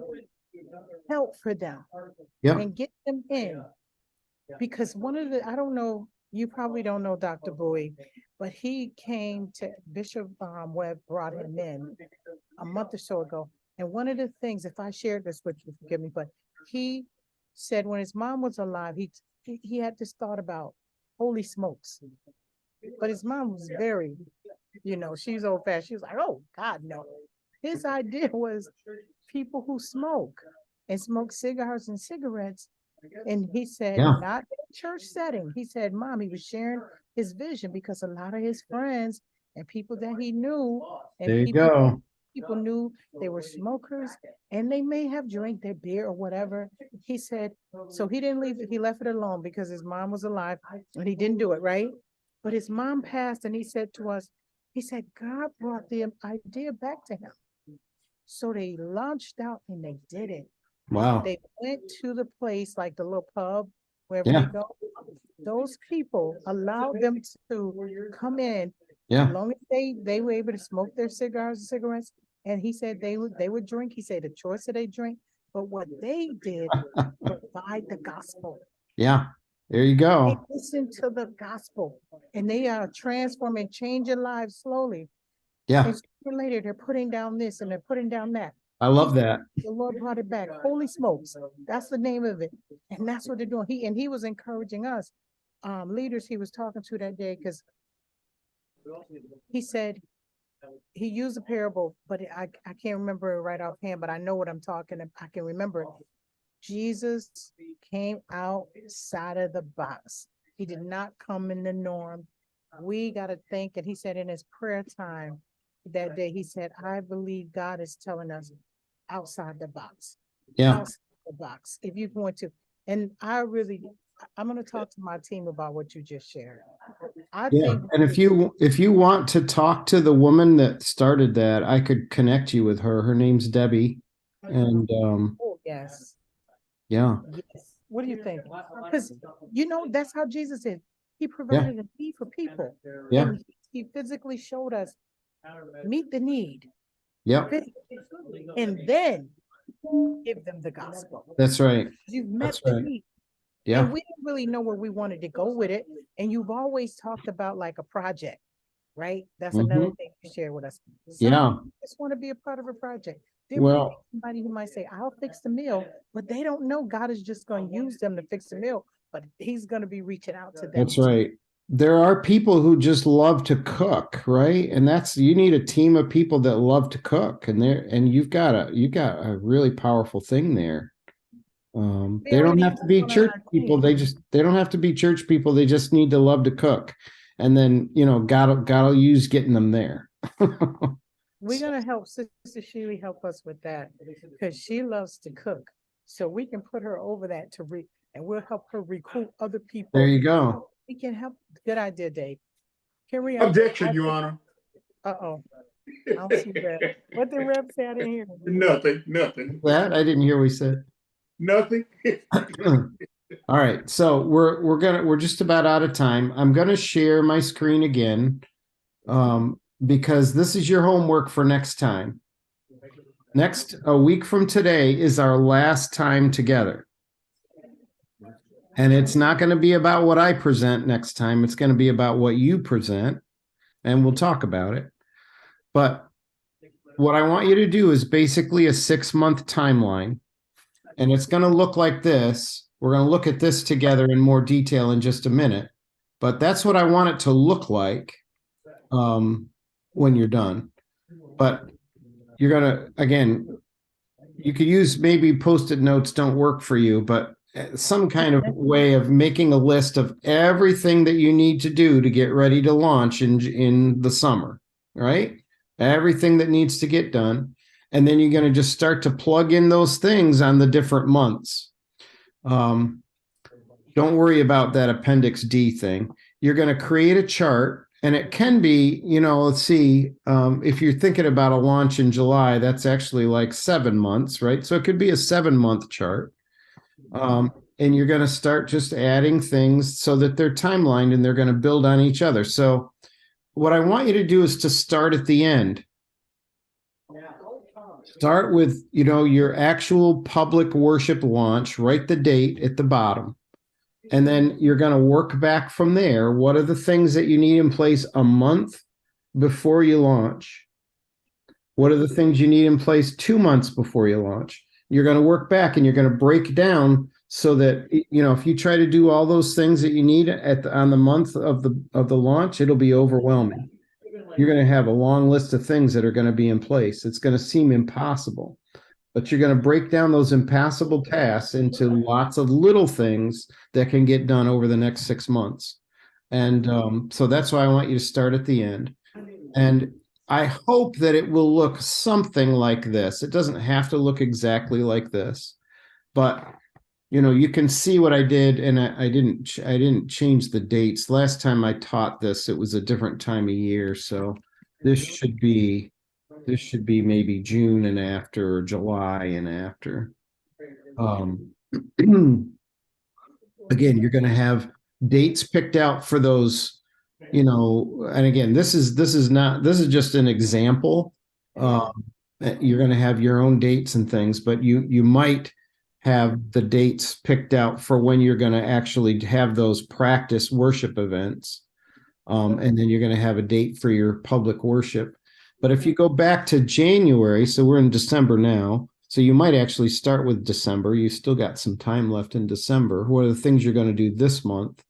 help for them Yep. and get them in. Because one of the, I don't know, you probably don't know Dr. Bowie, but he came to Bishop Webb brought him in a month or so ago. And one of the things, if I shared this with you, forgive me, but he said when his mom was alive, he had this thought about holy smokes. But his mom was very, she's old fashioned. She was like, oh God, no. His idea was people who smoke and smoke cigars and cigarettes. And he said, Yeah. not in a church setting. He said, Mom, he was sharing his vision because a lot of his friends and people that he knew and There you go. people knew they were smokers and they may have drank their beer or whatever. He said, so he didn't leave it. He left it alone because his mom was alive and he didn't do it, right? But his mom passed and he said to us, he said, God brought the idea back to him. So they launched out and they did it. Wow. They went to the place, like the little pub, wherever Yeah. they go. Those people allowed them to come in. Yeah. As long as they were able to smoke their cigars and cigarettes. And he said they would drink. He said the choice that they drink. But what they did, provide the gospel. Yeah. There you They go. listen to the gospel and they are transforming, changing lives slowly. Yeah. And sooner or later, they're putting down this and they're putting down that. I love that. The Lord brought it back. Holy smokes. That's the name of it. And that's what they're doing. He was encouraging us, leaders he was talking to that day, because he said he used a parable, but I can't remember it right offhand, but I know what I'm talking about. I can remember it. Jesus came outside of the box. He did not come in the norm. We got to think, and he said in his prayer time that day, he said, I believe God is telling us outside the box. Yeah. Outside the box. If you're going to, and I'm going to talk to my team about what you just shared. I Yeah. think, And if you want to talk to the woman that started that, I could connect you with her. Her name's Debbie. And oh, yes. yeah. Yes. What do you think? Because that's how Jesus is. He provided a need for people. Yeah. And he physically showed us meet the need. Yep. And then give them the gospel. That's right. You've met That's the right. need. Yeah. And we didn't really know where we wanted to go with it. And you've always talked about like a project, right? That's another thing you share with us. Some Yeah. just want to be a part of a project. There Well- may be somebody who might say, I'll fix the meal, but they don't know God is just going to use them to fix the meal, but he's going to be reaching out to them. That's right. There are people who just love to cook, right? And you need a team of people that love to cook, and you've got a really powerful thing there. They don't have to be church people. They don't have to be church people. They just need to love to cook. And then, God'll use getting them there. We're going to help Sister Sheely help us with that because she loves to cook. So we can put her over that and we'll help her recruit other people. There you go. We can help. Good idea, Dave. Can we? Objection, Your Honor. Uh-oh. I don't see that. What the rep say? I didn't hear. Nothing. That I didn't hear we said. Nothing. All right. So we're just about out of time. I'm gonna share my screen again. Because this is your homework for next time. A week from today is our last time together. And it's not going to be about what I present next time. It's going to be about what you present, and we'll talk about it. But what I want you to do is basically a 6-month timeline, and it's going to look like this. We're going to look at this together in more detail in just a minute, but that's what I want it to look like when you're done. But you're going to, again, you could use maybe Post-it notes don't work for you, but some kind of way of making a list of everything that you need to do to get ready to launch in the summer, right? Everything that needs to get done. And then you're going to just start to plug in those things on the different months. Don't worry about that Appendix D thing. you're going to create a chart, and it can be, let's see, if you're thinking about a launch in July, that's actually like 7 months, right? So it could be a 7-month chart. And you're going to start just adding things so that they're timelined and they're going to build on each other. So what I want you to do is to start at the end. Start with, your actual public worship launch, write the date at the bottom. And then you're going to work back from there. What are the things that you need in place a month before you launch? What are the things you need in place 2 months before you launch? You're going to work back and you're going to break down so that, if you try to do all those things that you need on the month of the launch, it'll be overwhelming. You're going to have a long list of things that are going to be in place. It's going to seem impossible, but you're going to break down those impassable tasks into lots of little things that can get done over the next 6 months. And so that's why I want you to start at the end. And I hope that it will look something like this. It doesn't have to look exactly like this, but you can see what I did, and I didn't change the dates. Last time I taught this, it was a different time of year, so this should be maybe June and after, or July and after. Again, you're going to have dates picked out for those, and again, this is just an example. You're going to have your own dates and things, but you might have the dates picked out for when you're going to actually have those practice worship events. And then you're going to have a date for your public worship. But if you go back to January, so we're in December now, so you might actually start with December. You still got some time left in December. What are the things you're going to do this month?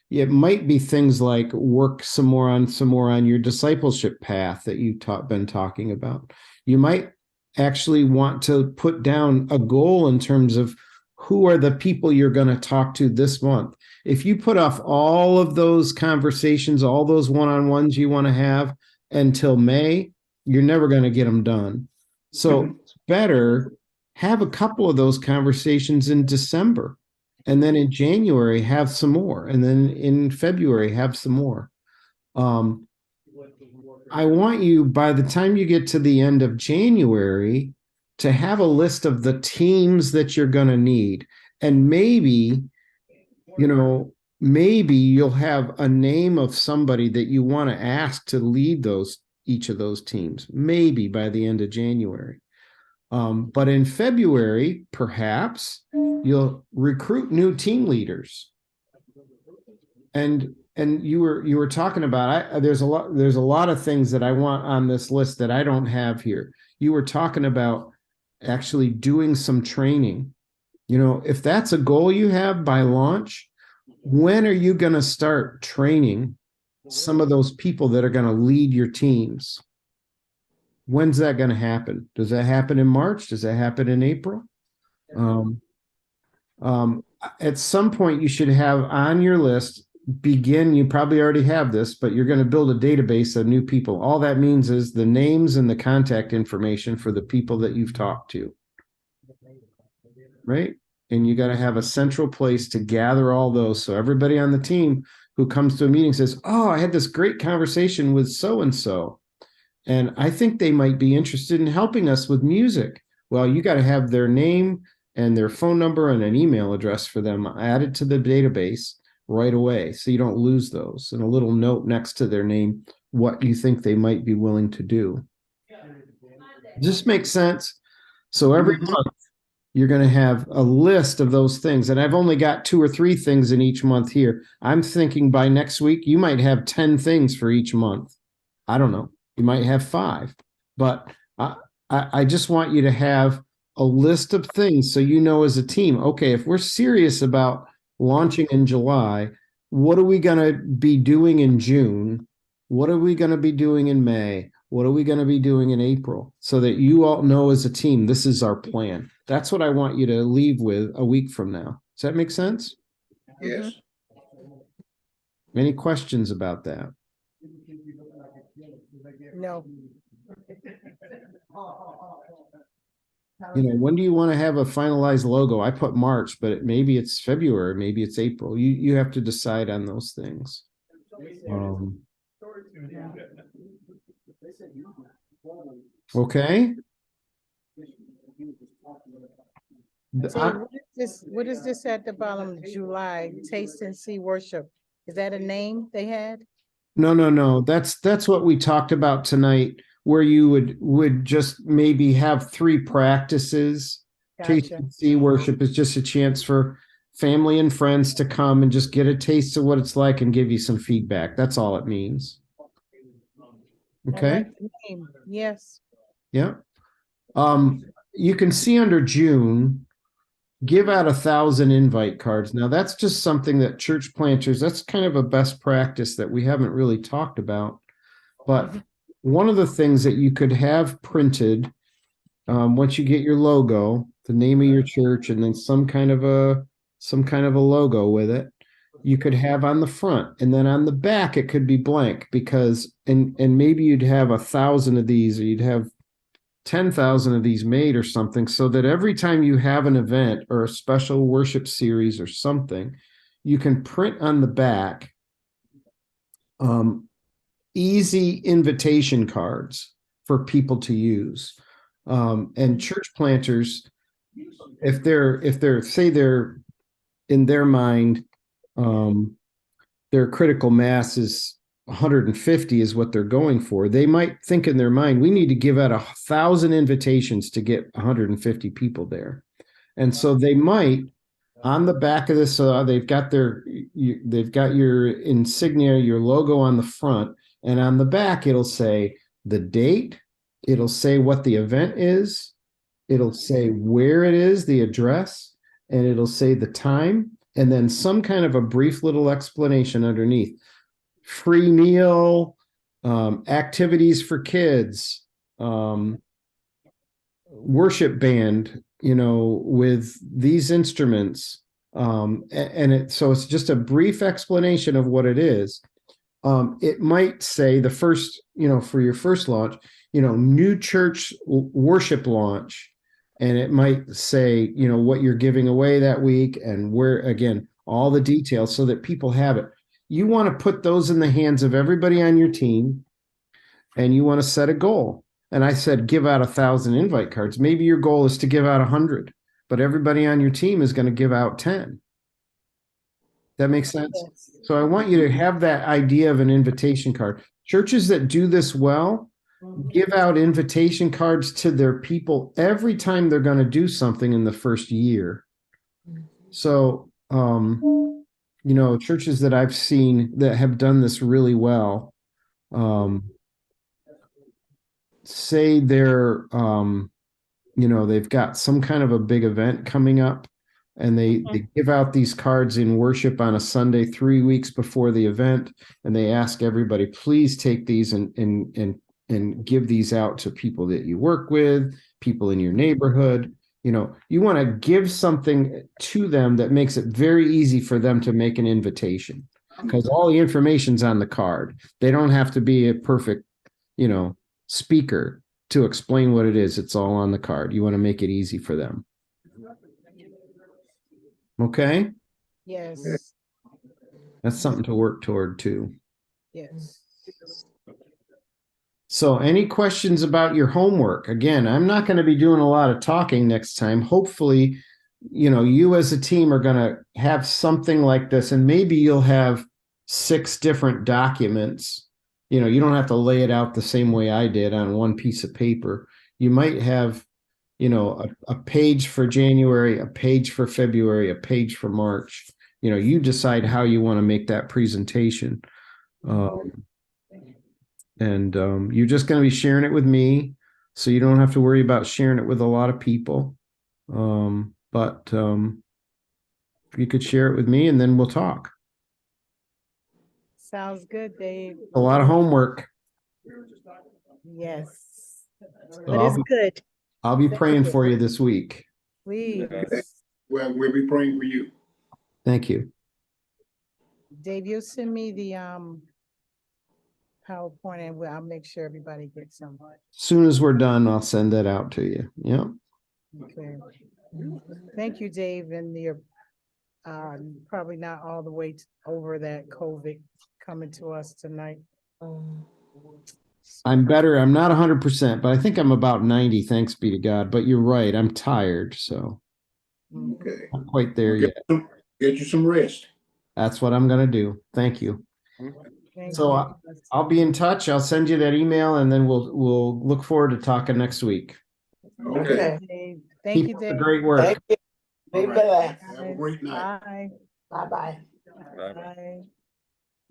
It might be things like work some more on your discipleship path that you've been talking about. You might actually want to put down a goal in terms of who are the people you're going to talk to this month. If you put off all of those conversations, all those one-on-ones you want to have until May, you're never going to get them done. So it's better have a couple of those conversations in December, and then in January have some more, and then in February have some more. I want you, by the time you get to the end of January, to have a list of the teams that you're going to need. And maybe you'll have a name of somebody that you want to ask to lead each of those teams, maybe by the end of January. But in February, perhaps you'll recruit new team leaders. And you were talking about, there's a lot of things that I want on this list that I don't have here. You were talking about actually doing some training. If that's a goal you have by launch, when are you going to start training some of those people that are going to lead your teams? When's that going to happen? Does that happen in March? Does that happen in April? At some point you should have on your list, you probably already have this, but you're going to build a database of new people. All that means is the names and the contact information for the people that you've talked to, right? And you got to have a central place to gather all those. So everybody on the team who comes to a meeting says, oh, I had this great conversation with so-and-so, and I think they might be interested in helping us with music. Well, you got to have their name and their phone number and an email address for them added to the database right away, so you don't lose those, and a little note next to their name what you think they might be willing to do. This makes sense. So every month you're going to have a list of those things, and I've only got 2 or 3 things in each month here. I'm thinking by next week you might have 10 things for each month. I don't know, you might have 5, but I just want you to have a list of things so as a team, okay, if we're serious about launching in July, what are we going to be doing in June? What are we going to be doing in May? What are we going to be doing in April? So that you all know as a team, this is our plan. That's what I want you to leave with a week from now. Does that make sense? Yes. Any questions about that? No. When do you want to have a finalized logo? I put March, but maybe it's February, maybe it's April. You have to decide on those things. Um, okay. Dave, what is this at the bottom, July, taste and see worship? Is that a name they had? No. That's what we talked about tonight, where you would just maybe have 3 practices. Taste Gotcha. and see worship is just a chance for family and friends to come and just get a taste of what it's like and give you some feedback. That's all it means. I Okay. like the name. Yes. Yeah. You can see under June, give out 1,000 invite cards. Now that's just something that church planters, that's kind of a best practice that we haven't really talked about. But one of the things that you could have printed, once you get your logo, the name of your church, and then some kind of a logo with it, you could have on the front, and then on the back it could be blank, because and maybe you'd have 1,000 of these, or you'd have 10,000 of these made or something, so that every time you have an event or a special worship series or something, you can print on the back easy invitation cards for people to use. And church planters, if they're say they're in their mind, their critical mass is 150 is what they're going for. They might think in their mind, we need to give out 1,000 invitations to get 150 people there. And so they might, on the back of this, they've got your insignia, your logo on the front, and on the back, it'll say the date, it'll say what the event is, it'll say where it is, the address, and it'll say the time, and then some kind of a brief little explanation underneath. Free meal, activities for kids, worship band, with these instruments. So it's just a brief explanation of what it is. It might say the first, for your first launch, new church worship launch. And it might say, what you're giving away that week and where, again, all the details so that people have it. You want to put those in the hands of everybody on your team, and you want to set a goal. And I said, give out 1,000 invite cards. Maybe your goal is to give out 100, but everybody on your team is going to give out 10. That makes sense? Yes. So I want you to have that idea of an invitation card. Churches that do this well give out invitation cards to their people every time they're going to do something in the first year. So, churches that I've seen that have done this really well, say they're, they've got some kind of a big event coming up, and they give out these cards in worship on a Sunday 3 weeks before the event, and they ask everybody, please take these and give these out to people that you work with, people in your neighborhood. You want to give something to them that makes it very easy for them to make an invitation, because all the information's on the card. They don't have to be a perfect, speaker to explain what it is. It's all on the card. You want to make it easy for them. Okay? Yes. That's something to work toward too. Yes. So any questions about your homework? Again, I'm not going to be doing a lot of talking next time. Hopefully, you as a team are going to have something like this, and maybe you'll have 6 different documents. You don't have to lay it out the same way I did on one piece of paper. You might have, a page for January, a page for February, a page for March. You decide how you want to make that presentation. You're just going to be sharing it with me, so you don't have to worry about sharing it with a lot of people. But you could share it with me, and then we'll talk. Sounds good, Dave. A lot of homework. Yes. So But it's good. I'll be praying for you this week. Please. Well, we'll be praying for you. Thank you. Dave, you'll send me the PowerPoint, and I'll make sure everybody gets some. As soon as we're done, I'll send that out to you. Yeah. Okay. Thank you, Dave, and you're probably not all the way over that coming to us tonight. I'm better. I'm not 100%, but I think I'm about 90, thanks be to God. But you're right. I'm tired, so Okay. not quite there yet. Get you some rest. That's what I'm gonna do. Thank you. Thank So, you. I'll be in touch. I'll send you that email, and then we'll look forward to talking next week. Okay. Dave. Thank Keep you, up the Dave. great work. Thank you. Be All right. blessed. Have a great night. Bye. Bye-bye. Bye-bye. Bye.